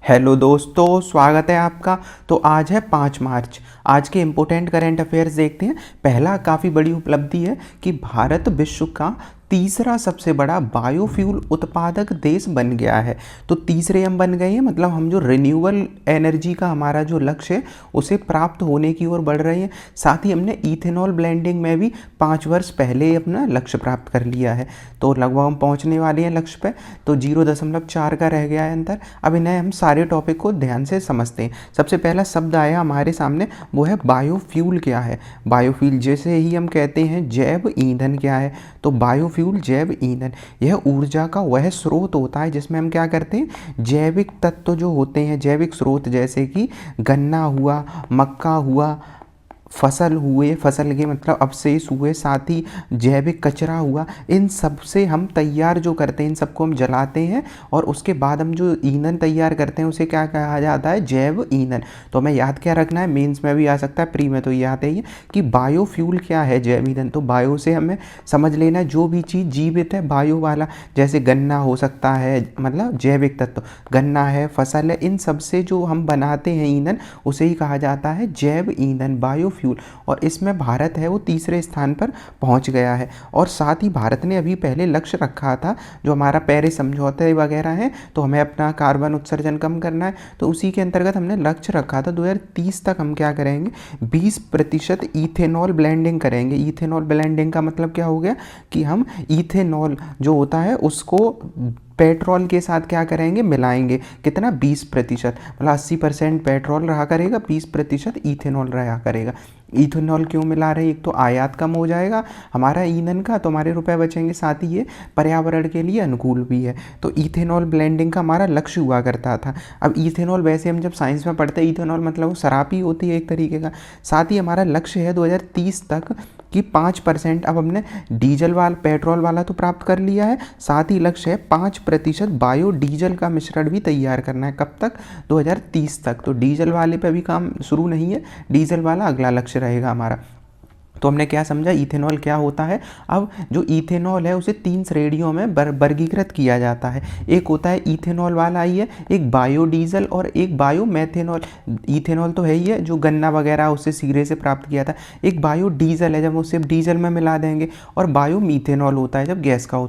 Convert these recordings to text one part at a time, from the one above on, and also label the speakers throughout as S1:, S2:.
S1: Hello दोस्तों, स्वागत है आपका। तो आज है 5 मार्च। आज के इम्पोर्टेंट करंट अफेयर्स देखते हैं। पहला काफ़ी बड़ी उपलब्धि है कि भारत विश्व का तीसरा सबसे बड़ा बायोफ्यूल उत्पादक देश बन गया है। तो तीसरे हम बन गए हैं, मतलब हम जो रिन्यूएबल एनर्जी का हमारा जो लक्ष्य है उसे प्राप्त होने की ओर बढ़ रहे हैं। साथ ही हमने इथेनॉल ब्लेंडिंग में भी 5 वर्ष पहले ही अपना लक्ष्य प्राप्त कर लिया है। तो लगभग हम पहुंचने वाले हैं लक्ष्य पे। तो 0.4 का रह गया है अंतर। अब इन्हें हम सारे टॉपिक को ध्यान से समझते हैं। सबसे पहला शब्द आया हमारे सामने, वो है बायोफ्यूल। क्या है बायोफ्यूल? जैसे ही हम कहते हैं जैव ईंधन क्या है, तो बायोफ्यूल जैव ईंधन यह ऊर्जा का वह स्रोत होता है जिसमें हम क्या करते हैं, जैविक तत्व जो होते हैं, जैविक स्रोत जैसे कि गन्ना हुआ, मक्का हुआ, फसल हुए, फसल के मतलब अवशेष हुए, साथ ही जैविक कचरा हुआ, इन सब से हम तैयार जो करते हैं, इन सबको हम जलाते हैं और उसके बाद हम जो ईंधन तैयार करते हैं उसे क्या कहा जाता है, जैव ईंधन। तो हमें याद क्या रखना है, मेंस में भी आ सकता है, प्री में तो ये आता ही है कि बायोफ्यूल क्या है, जैव ईंधन। तो बायो से हमें समझ लेना है जो भी चीज़ जीवित है, बायो वाला, जैसे गन्ना हो सकता है, मतलब जैविक तत्व, गन्ना है, फसल है, इन सब से जो हम बनाते हैं ईंधन उसे ही कहा जाता है जैव ईंधन, बायोफ्यूल। और इसमें भारत है वो तीसरे स्थान पर पहुंच गया है। और साथ ही भारत ने अभी पहले लक्ष्य रखा था, जो हमारा पेरिस समझौते वगैरह है, तो हमें अपना कार्बन उत्सर्जन कम करना है। तो उसी के अंतर्गत हमने लक्ष्य रखा था 2030 तक हम क्या करेंगे, 20% इथेनॉल ब्लेंडिंग करेंगे। इथेनॉल ब्लेंडिंग का मतलब क्या हो गया कि हम इथेनॉल जो होता है उसको पेट्रोल के साथ क्या करेंगे, मिलाएंगे। कितना? 20%। मतलब 80% पेट्रोल रहा करेगा, 20% इथेनॉल रहा करेगा। इथेनॉल क्यों मिला रहे हैं? एक तो आयात कम हो जाएगा हमारा ईंधन का, तो हमारे रुपए बचेंगे, साथ ही ये पर्यावरण के लिए अनुकूल भी है। तो इथेनॉल ब्लेंडिंग का हमारा लक्ष्य हुआ करता था। अब इथेनॉल वैसे हम जब साइंस में पढ़ते हैं, इथेनॉल मतलब वो शराब ही होती है एक तरीके का। साथ ही हमारा लक्ष्य है 2030 तक कि 5%। अब हमने डीजल वाला, पेट्रोल वाला तो प्राप्त कर लिया है, साथ ही लक्ष्य है 5% बायोडीजल का मिश्रण भी तैयार करना है। कब तक? 2030 तक। तो डीजल वाले पे अभी काम शुरू नहीं है, डीजल वाला अगला लक्ष्य रहेगा हमारा। तो हमने क्या समझा, इथेनॉल क्या होता है। अब जो इथेनॉल है उसे 3 श्रेणियों में वर्गीकृत किया जाता है। एक होता है इथेनॉल वाला ही है, एक बायोडीजल और एक बायोमेथेनॉल। इथेनॉल तो है ही है, जो गन्ना वगैरह उससे सिरे से प्राप्त किया था। एक बायोडीजल है, जब उसे डीजल में मिला देंगे। और बायोमीथेनॉल होता है जब गैस का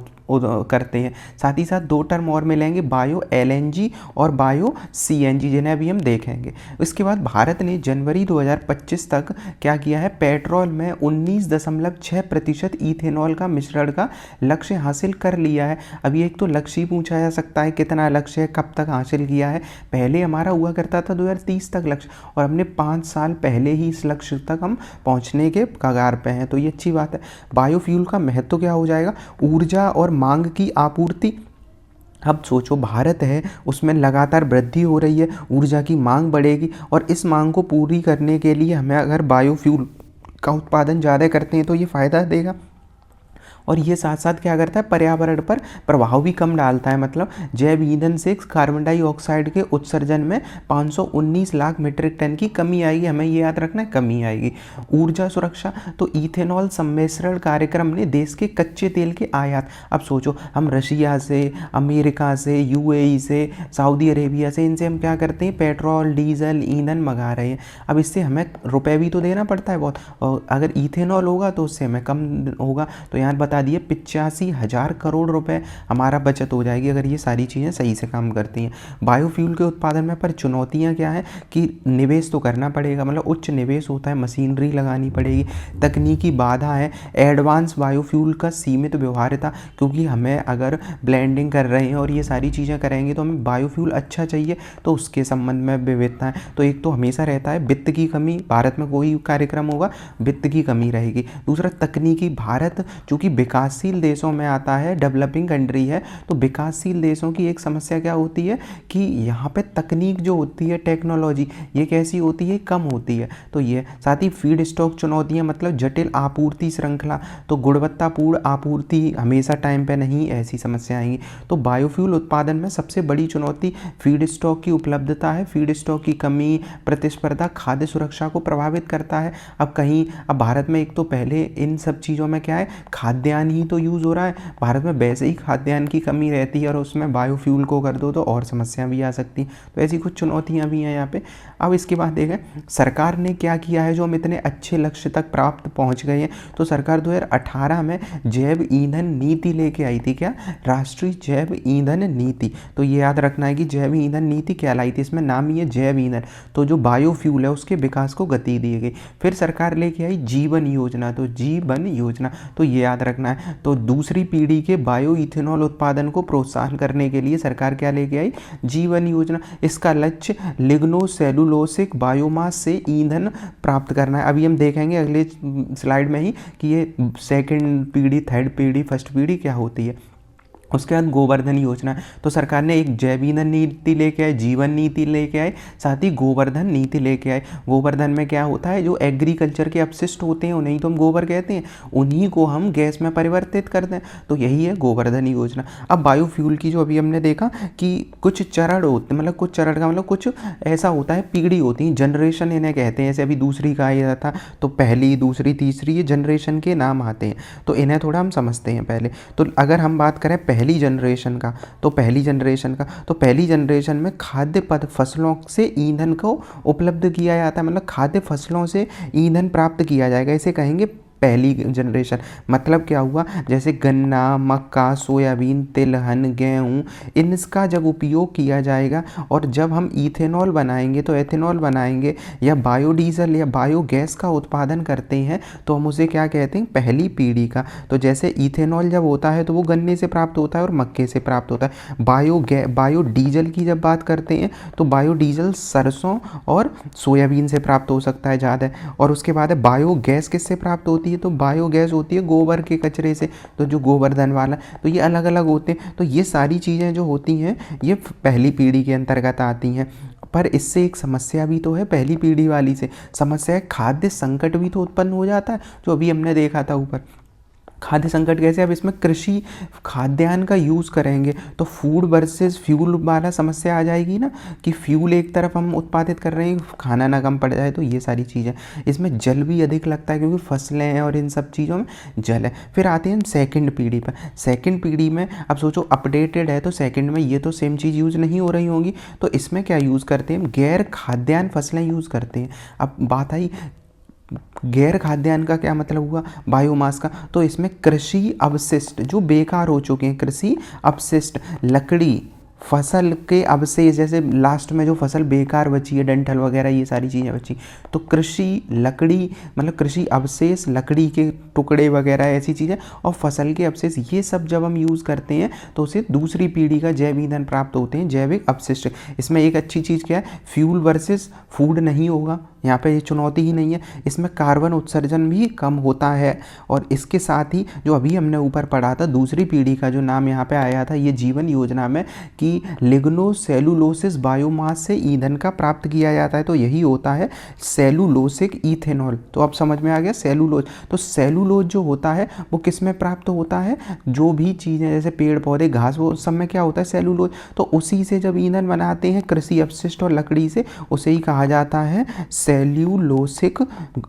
S1: करते हैं। साथ ही साथ 2 टर्म और मिलेंगे, बायो एलएनजी और बायो सीएनजी, जिन्हें अभी हम देखेंगे। इसके बाद भारत ने जनवरी 2025 तक क्या किया है, पेट्रोल में 19.6% इथेनॉल का मिश्रण का लक्ष्य हासिल कर लिया है। अभी एक तो लक्ष्य ही पूछा जा सकता है, कितना लक्ष्य है, कब तक हासिल किया है। पहले हमारा हुआ करता था 2030 तक लक्ष्य, और हमने 5 साल पहले ही इस लक्ष्य तक हम पहुंचने के कगार पे हैं। तो ये अच्छी बात है। बायोफ्यूल का महत्व क्या हो जाएगा, ऊर्जा और मांग की आपूर्ति। अब सोचो, भारत है उसमें लगातार वृद्धि हो रही है, ऊर्जा की मांग बढ़ेगी, और इस मांग को पूरी करने के लिए हमें अगर बायोफ्यूल का उत्पादन ज़्यादा करते हैं तो ये फ़ायदा देगा। और ये साथ साथ क्या करता है, पर्यावरण पर प्रभाव भी कम डालता है। मतलब जैव ईंधन से कार्बन डाइऑक्साइड के उत्सर्जन में 519 लाख मीट्रिक टन की कमी आएगी। हमें ये याद रखना है, कमी आएगी। ऊर्जा सुरक्षा, तो इथेनॉल सम्मिश्रण कार्यक्रम ने देश के कच्चे तेल के आयात, अब सोचो हम रशिया से, अमेरिका से, यूएई से, सऊदी अरेबिया से, इनसे हम क्या करते हैं, पेट्रोल डीजल ईंधन मंगा रहे हैं। अब इससे हमें रुपए भी तो देना पड़ता है बहुत, और अगर इथेनॉल होगा तो उससे हमें कम होगा। तो यहाँ बता दिए 85,000 करोड़ रुपए हमारा बचत हो जाएगी अगर ये सारी चीज़ें सही से काम करती हैं। बायोफ्यूल के उत्पादन में पर चुनौतियाँ क्या हैं कि निवेश तो करना पड़ेगा, मतलब उच्च निवेश होता है, मशीनरी लगानी पड़ेगी। तकनीकी बाधा है, एडवांस बायोफ्यूल का सीमित व्यवहार्यता, क्योंकि हमें अगर ब्लेंडिंग कर रहे हैं और ये सारी चीज़ें करेंगे तो हमें बायोफ्यूल अच्छा चाहिए, तो उसके संबंध में विविधता है। तो एक तो हमेशा रहता है वित्त की कमी, भारत में कोई कार्यक्रम होगा वित्त की कमी रहेगी। दूसरा तकनीकी, भारत चूँकि विकासशील देशों में आता है, डेवलपिंग कंट्री है, तो विकासशील देशों की एक समस्या क्या होती है कि यहाँ पे तकनीक जो होती है, टेक्नोलॉजी, ये कैसी होती है, कम होती है। तो ये साथ ही फीड स्टॉक चुनौतियाँ, मतलब जटिल आपूर्ति श्रृंखला, तो गुणवत्तापूर्ण आपूर्ति हमेशा टाइम पे नहीं, ऐसी समस्या आएंगी। तो बायोफ्यूल उत्पादन में सबसे बड़ी चुनौती फीड स्टॉक की उपलब्धता है। फीड स्टॉक की कमी, प्रतिस्पर्धा खाद्य सुरक्षा को प्रभावित करता है। अब भारत में एक तो पहले इन सब चीज़ों में क्या है, खाद्यान्न खाद्यान्न ही तो यूज़ हो रहा है। भारत में वैसे ही खाद्यान्न की कमी रहती है और उसमें बायोफ्यूल को कर दो तो और समस्या भी आ सकती हैं। तो ऐसी कुछ चुनौतियाँ भी हैं यहाँ पे। अब इसके बाद देखें सरकार ने क्या किया है जो हम इतने अच्छे लक्ष्य तक प्राप्त पहुँच गए हैं। तो सरकार 2018 में जैव ईंधन नीति लेके आई थी। क्या? राष्ट्रीय जैव ईंधन नीति। तो ये याद रखना है कि जैव ईंधन नीति क्या लाई थी, इसमें नाम ही है जैव ईंधन। तो जो बायोफ्यूल है उसके विकास को गति दी गई। फिर सरकार लेके आई जीवन योजना। तो जीवन योजना तो ये याद रखना है। तो दूसरी पीढ़ी के बायो इथेनॉल उत्पादन को प्रोत्साहन करने के लिए सरकार क्या लेके आई? जीवन योजना। इसका लक्ष्य लिग्नोसेलुलोसिक बायोमास से ईंधन प्राप्त करना है। अभी हम देखेंगे अगले स्लाइड में ही कि ये सेकंड पीढ़ी, थर्ड पीढ़ी, फर्स्ट पीढ़ी क्या होती है। उसके बाद गोवर्धन योजना। तो सरकार ने एक जैव ईंधन नीति लेके आए, जीवन नीति लेके आए, साथ ही गोवर्धन नीति लेके आए। गोवर्धन में क्या होता है, जो एग्रीकल्चर के अपशिष्ट होते हैं उन्हें तो हम गोबर कहते हैं, उन्हीं को हम गैस में परिवर्तित करते हैं। तो यही है गोवर्धन योजना। अब बायोफ्यूल की जो अभी हमने देखा कि कुछ चरण होते, मतलब कुछ चरण का मतलब कुछ ऐसा होता है, पीढ़ी होती है, जनरेशन इन्हें कहते हैं। जैसे अभी दूसरी का आया था तो पहली, दूसरी, तीसरी, ये जनरेशन के नाम आते हैं। तो इन्हें थोड़ा हम समझते हैं पहले। तो अगर हम बात करें पहली जनरेशन का, तो पहली जनरेशन में खाद्य फसलों से ईंधन को उपलब्ध किया जाता है। मतलब खाद्य फसलों से ईंधन प्राप्त किया जाएगा, इसे कहेंगे पहली जनरेशन। मतलब क्या हुआ, जैसे गन्ना, मक्का, सोयाबीन, तिलहन, गेहूँ, इनका जब उपयोग किया जाएगा और जब हम इथेनॉल बनाएंगे तो एथेनॉल बनाएंगे या बायोडीजल या बायोगैस का उत्पादन करते हैं तो हम उसे क्या कहते हैं? पहली पीढ़ी का। तो जैसे इथेनॉल जब होता है तो वो गन्ने से प्राप्त होता है और मक्के से प्राप्त होता है। बायोडीजल की जब बात करते हैं तो बायोडीजल सरसों और सोयाबीन से प्राप्त हो सकता है ज़्यादा। और उसके बाद है बायोगैस किससे प्राप्त होती है? तो बायोगैस होती है गोबर के कचरे से, तो जो गोवर्धन वाला। तो ये अलग अलग होते हैं। तो ये सारी चीज़ें जो होती हैं ये पहली पीढ़ी के अंतर्गत आती हैं। पर इससे एक समस्या भी तो है, पहली पीढ़ी वाली से समस्या है, खाद्य संकट भी तो उत्पन्न हो जाता है, जो अभी हमने देखा था ऊपर। खाद्य संकट कैसे? अब इसमें कृषि खाद्यान्न का यूज़ करेंगे तो फूड वर्सेस फ्यूल वाला समस्या आ जाएगी ना, कि फ्यूल एक तरफ हम उत्पादित कर रहे हैं, खाना ना कम पड़ जाए। तो ये सारी चीज़ें, इसमें जल भी अधिक लगता है क्योंकि फसलें हैं और इन सब चीज़ों में जल है। फिर आते हैं हम सेकंड पीढ़ी पर। सेकंड पीढ़ी में अब सोचो अपडेटेड है तो सेकंड में ये तो सेम चीज़ यूज़ नहीं हो रही होंगी। तो इसमें क्या यूज़ करते हैं? गैर खाद्यान्न फसलें यूज़ करते हैं। अब बात आई गैर खाद्यान्न का, क्या मतलब हुआ? बायोमास का। तो इसमें कृषि अवशिष्ट जो बेकार हो चुके हैं, कृषि अपशिष्ट, लकड़ी, फसल के अवशेष, जैसे लास्ट में जो फसल बेकार बची है, डंठल वगैरह ये सारी चीज़ें बची, तो कृषि लकड़ी मतलब कृषि अवशेष, लकड़ी के टुकड़े वगैरह ऐसी चीज़ें और फसल के अवशेष, ये सब जब हम यूज़ करते हैं तो उसे दूसरी पीढ़ी का जैव ईंधन प्राप्त होते हैं, जैविक अपशिष्ट। इसमें एक अच्छी चीज़ क्या है, फ्यूल वर्सेस फूड नहीं होगा, यहाँ पे ये चुनौती ही नहीं है। इसमें कार्बन उत्सर्जन भी कम होता है। और इसके साथ ही जो अभी हमने ऊपर पढ़ा था दूसरी पीढ़ी का जो नाम यहाँ पे आया था ये जीवन योजना में, कि लिग्नोसेलुलोसिस बायोमास से ईंधन का प्राप्त किया जाता है। तो यही होता है सेलुलोसिक इथेनॉल। तो अब समझ में आ गया सेलुलोज। तो सेलुलोज जो होता है वो किस में प्राप्त होता है? जो भी चीज़ें जैसे पेड़ पौधे, घास, वो सब में क्या होता है? सेलुलोज। तो उसी से जब ईंधन बनाते हैं कृषि अपशिष्ट और लकड़ी से, उसे ही कहा जाता है सेल्यूलोसिक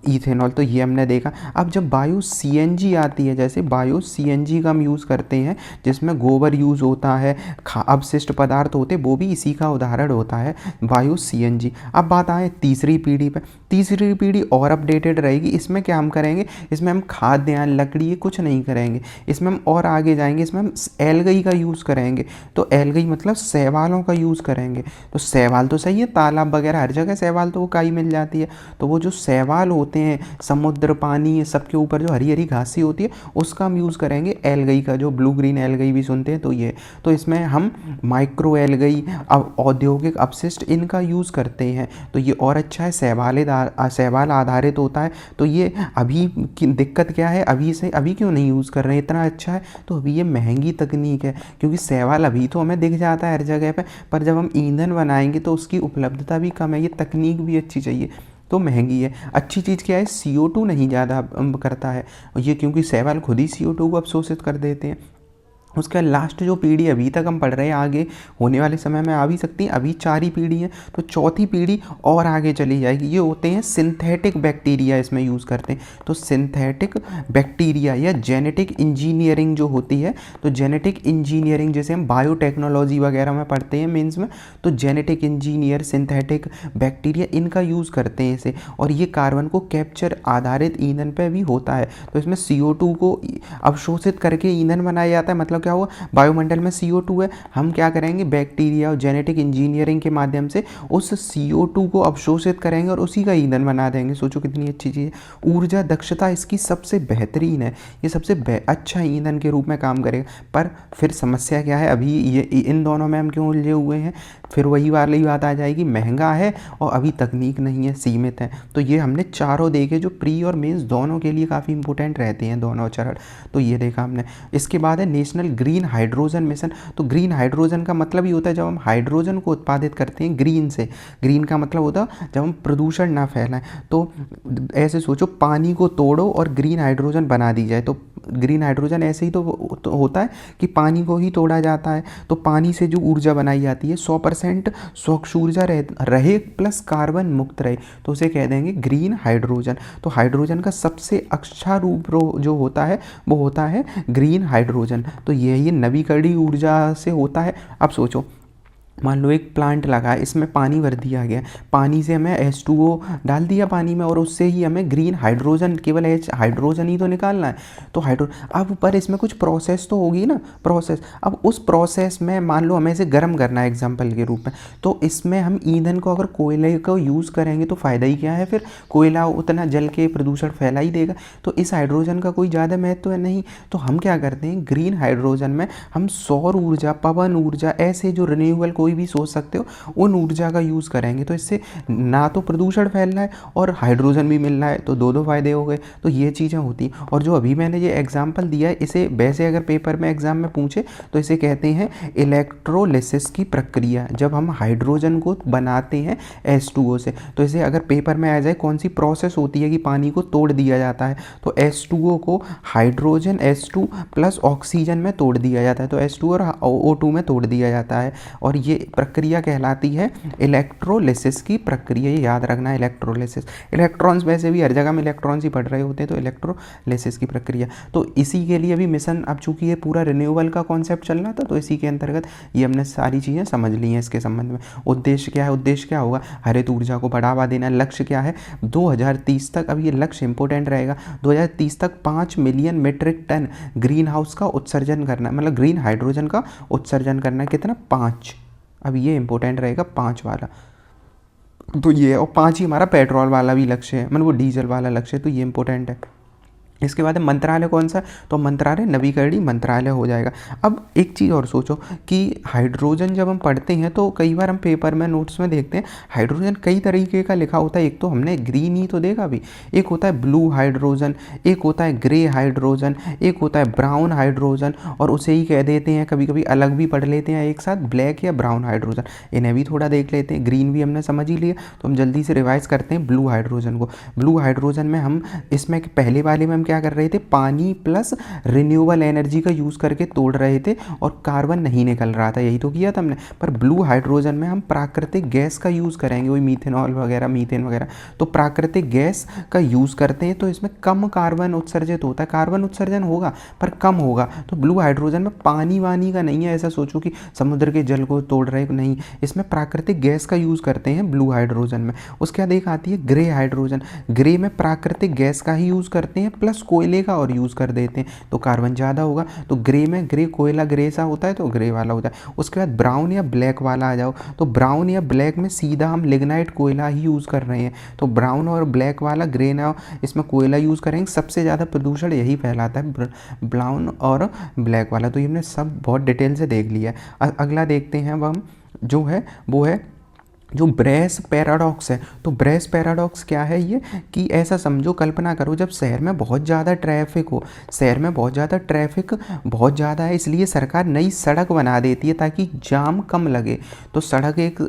S1: इथेनॉल। तो ये हमने देखा। अब जब बायो सीएनजी आती है, जैसे बायो सीएनजी का हम यूज़ करते हैं जिसमें गोबर यूज़ होता है, अपशिष्ट पदार्थ होते, वो भी इसी का उदाहरण होता है बायो सीएनजी। अब बात आए तीसरी पीढ़ी पर। तीसरी पीढ़ी और अपडेटेड रहेगी। इसमें क्या हम करेंगे? इसमें हम खाद्यान्न, लकड़ी, ये कुछ नहीं करेंगे। इसमें हम और आगे जाएंगे, इसमें हम एल्गई का यूज़ करेंगे। तो एल्गई मतलब शैवालों का यूज़ करेंगे। तो शैवाल तो सही है, तालाब वगैरह हर जगह शैवाल तो वो काई मिल जाती है। तो वो जो शैवाल होते हैं, समुद्र, पानी, ये सबके ऊपर जो हरी हरी घासी होती है उसका हम यूज़ करेंगे एल्गई का, जो ब्लू ग्रीन एल्गई भी सुनते हैं। तो ये, तो इसमें हम माइक्रो एल्गई, औद्योगिक अपशिष्ट, इनका यूज़ करते हैं। तो ये और अच्छा है, शैवाल आधारित होता है। तो ये अभी की दिक्कत क्या है, अभी क्यों नहीं यूज़ कर रहे हैं? इतना अच्छा है। तो अभी ये महंगी तकनीक है क्योंकि शैवाल अभी तो हमें दिख जाता है हर जगह पर जब हम ईंधन बनाएंगे तो उसकी उपलब्धता भी कम है, ये तकनीक भी अच्छी चाहिए तो महंगी है। अच्छी चीज़ क्या है, CO2 नहीं ज़्यादा करता है ये, क्योंकि शैवाल खुद ही CO2 को अवशोषित कर देते हैं। उसके बाद लास्ट जो पीढ़ी अभी तक हम पढ़ रहे हैं, आगे होने वाले समय में आ भी सकती है, अभी 4 ही पीढ़ी है, तो चौथी पीढ़ी और आगे चली जाएगी। ये होते हैं सिंथेटिक बैक्टीरिया, इसमें यूज़ करते हैं। तो सिंथेटिक बैक्टीरिया या जेनेटिक इंजीनियरिंग जो होती है, तो जेनेटिक इंजीनियरिंग जैसे हम बायोटेक्नोलॉजी वगैरह में पढ़ते हैं मेंस में, तो जेनेटिक इंजीनियर सिंथेटिक बैक्टीरिया इनका यूज़ करते हैं इसे। और ये कार्बन को कैप्चर आधारित ईंधन पे भी होता है। तो इसमें CO2 को अवशोषित करके ईंधन बनाया जाता है। मतलब क्या हुआ, वायुमंडल में CO2 है, हम क्या करेंगे, बैक्टीरिया और जेनेटिक इंजीनियरिंग के माध्यम से उस CO2 को अवशोषित करेंगे और उसी का ईंधन बना देंगे। सोचो कितनी अच्छी चीज़ है। ऊर्जा दक्षता इसकी सबसे बेहतरीन है, ये सबसे अच्छा ईंधन के रूप में काम करेगा। पर फिर समस्या क्या है, अभी ये इन दोनों में हम क्यों उलझे हुए हैं, फिर वही वाली बात आ जाएगी, महंगा है और अभी तकनीक नहीं है, सीमित है। तो ये हमने चारों देखे जो प्री और मेंस दोनों के लिए काफ़ी इंपॉर्टेंट रहते हैं, दोनों चरण। तो ये देखा हमने। इसके बाद है नेशनल ग्रीन हाइड्रोजन मिशन। तो ग्रीन हाइड्रोजन का मतलब ही होता है जब हम हाइड्रोजन को उत्पादित करते हैं ग्रीन से। ग्रीन का मतलब होता है जब हम प्रदूषण ना फैलाएं। तो ऐसे सोचो, पानी को तोड़ो और ग्रीन हाइड्रोजन बना दी जाए। तो ग्रीन हाइड्रोजन ऐसे ही तो होता है कि पानी को ही तोड़ा जाता है। तो पानी से जो ऊर्जा बनाई जाती है 100% स्वच्छ ऊर्जा रहे प्लस कार्बन मुक्त रहे, तो उसे कह देंगे ग्रीन हाइड्रोजन। तो हाइड्रोजन का सबसे अच्छा रूप जो होता है वो होता है ग्रीन हाइड्रोजन। तो यही नवीकरणीय ऊर्जा से होता है। अब सोचो, मान लो एक प्लांट लगा है, इसमें पानी भर दिया गया, पानी से हमें H2O डाल दिया पानी में और उससे ही हमें ग्रीन हाइड्रोजन, केवल हाइड्रोजन ही तो निकालना है। तो अब पर इसमें कुछ प्रोसेस तो होगी ना, प्रोसेस। अब उस प्रोसेस में मान लो हमें इसे गर्म करना है एग्जाम्पल के रूप में, तो इसमें हम ईंधन को अगर कोयले को यूज़ करेंगे तो फ़ायदा ही क्या है, फिर कोयला उतना जल के प्रदूषण फैला ही देगा। तो इस हाइड्रोजन का कोई ज़्यादा महत्व है नहीं। तो हम क्या करते हैं, ग्रीन हाइड्रोजन में हम सौर ऊर्जा, पवन ऊर्जा, ऐसे जो रिन्यूएबल कोई भी सोच सकते हो उन ऊर्जा का यूज़ करेंगे। तो इससे ना तो प्रदूषण फैल रहा है और हाइड्रोजन भी मिल रहा है, तो दो फायदे हो गए। तो ये चीज़ें होती हैं। और जो अभी मैंने ये एग्जाम्पल दिया है, इसे वैसे अगर पेपर में एग्जाम में पूछे तो इसे कहते हैं इलेक्ट्रोलिसिस की प्रक्रिया। जब हम हाइड्रोजन को बनाते हैं H2O से, तो इसे अगर पेपर में आ जाए कौन सी प्रोसेस होती है कि पानी को तोड़ दिया जाता है, तो H2O को हाइड्रोजन H2 प्लस ऑक्सीजन में तोड़ दिया जाता है। तो H2 और O2 में तोड़ दिया जाता है और ये प्रक्रिया कहलाती है इलेक्ट्रोलिसिस की प्रक्रिया। ये याद रखना है, इलेक्ट्रोलिसिस। इलेक्ट्रॉन्स वैसे भी हर जगह में इलेक्ट्रॉन्स ही पढ़ रहे होते हैं, तो इलेक्ट्रोलिसिस की प्रक्रिया। तो इसी के लिए भी मिशन, अब चूंकि ये पूरा रिन्यूएबल का कॉन्सेप्ट चल रहा था, तो इसी के अंतर्गत ये हमने सारी चीज़ें समझ ली हैं इसके संबंध में। उद्देश्य क्या है, उद्देश्य क्या होगा, हरित ऊर्जा को बढ़ावा देना। लक्ष्य क्या है, 2030 तक, अब ये लक्ष्य इंपॉर्टेंट रहेगा, 2030 तक 5 million metric ton greenhouse का उत्सर्जन करना, मतलब ग्रीन हाइड्रोजन का उत्सर्जन करना है। कितना, 5। अब ये इंपॉर्टेंट रहेगा 5 वाला। तो ये, और 5 ही हमारा पेट्रोल वाला भी लक्ष्य है, मतलब वो डीजल वाला लक्ष्य है, तो ये इंपॉर्टेंट है। इसके बाद मंत्रालय कौन सा, तो मंत्रालय नवीकरणीय मंत्रालय हो जाएगा। अब एक चीज़ और सोचो कि हाइड्रोजन जब हम पढ़ते हैं तो कई बार हम पेपर में नोट्स में देखते हैं हाइड्रोजन कई तरीके का लिखा होता है। एक तो हमने ग्रीन ही तो देखा अभी, एक होता है ब्लू हाइड्रोजन, एक होता है ग्रे हाइड्रोजन, एक होता है ब्राउन हाइड्रोजन, और उसे ही कह देते हैं, कभी कभी अलग भी पढ़ लेते हैं एक साथ, ब्लैक या ब्राउन हाइड्रोजन। इन्हें भी थोड़ा देख लेते हैं। ग्रीन भी हमने समझ ही लिया, तो हम जल्दी से रिवाइज करते हैं ब्लू हाइड्रोजन को। ब्लू हाइड्रोजन में हम इसमें पहले वाले में हम क्या कर रहे थे, पानी प्लस रिन्यूएबल एनर्जी का यूज़ करके तोड़ रहे थे और कार्बन नहीं निकल रहा था, यही तो किया था हमने। पर ब्लू हाइड्रोजन में हम प्राकृतिक गैस का यूज़ करेंगे, वही मीथेनॉल वगैरह, मीथेन वगैरह। तो प्राकृतिक गैस का यूज़ करते हैं, तो इसमें कम कार्बन उत्सर्जित होता है। कार्बन उत्सर्जन होगा पर कम होगा। तो ब्लू हाइड्रोजन में पानी वानी का नहीं है, ऐसा सोचो कि समुद्र के जल को तोड़ रहे, नहीं, इसमें प्राकृतिक गैस का यूज़ करते हैं ब्लू हाइड्रोजन में। उसके बाद एक आती है ग्रे हाइड्रोजन। ग्रे में प्राकृतिक गैस का ही यूज़ करते हैं प्लस कोयले का और यूज़ कर देते हैं, तो कार्बन ज़्यादा होगा। तो ग्रे में, ग्रे कोयला ग्रे सा होता है, तो ग्रे वाला होता है। उसके बाद ब्राउन या ब्लैक वाला आ जाओ, तो ब्राउन या ब्लैक में सीधा हम लिग्नाइट कोयला ही यूज़ कर रहे हैं। तो ब्राउन और ब्लैक वाला, ग्रे ना, इसमें कोयला यूज़ करेंगे। सबसे ज़्यादा प्रदूषण यही फैलाता है, ब्राउन और ब्लैक वाला। तो ये हमने सब बहुत डिटेल से देख लिया है। अगला देखते हैं अब हम, जो है वो है जो ब्रेस पैराडॉक्स है, तो ब्रेस पैराडॉक्स क्या है ये, कि ऐसा समझो, कल्पना करो जब शहर में बहुत ज़्यादा ट्रैफिक हो, शहर में बहुत ज़्यादा ट्रैफिक बहुत ज़्यादा है, इसलिए सरकार नई सड़क बना देती है ताकि जाम कम लगे। तो सड़क एक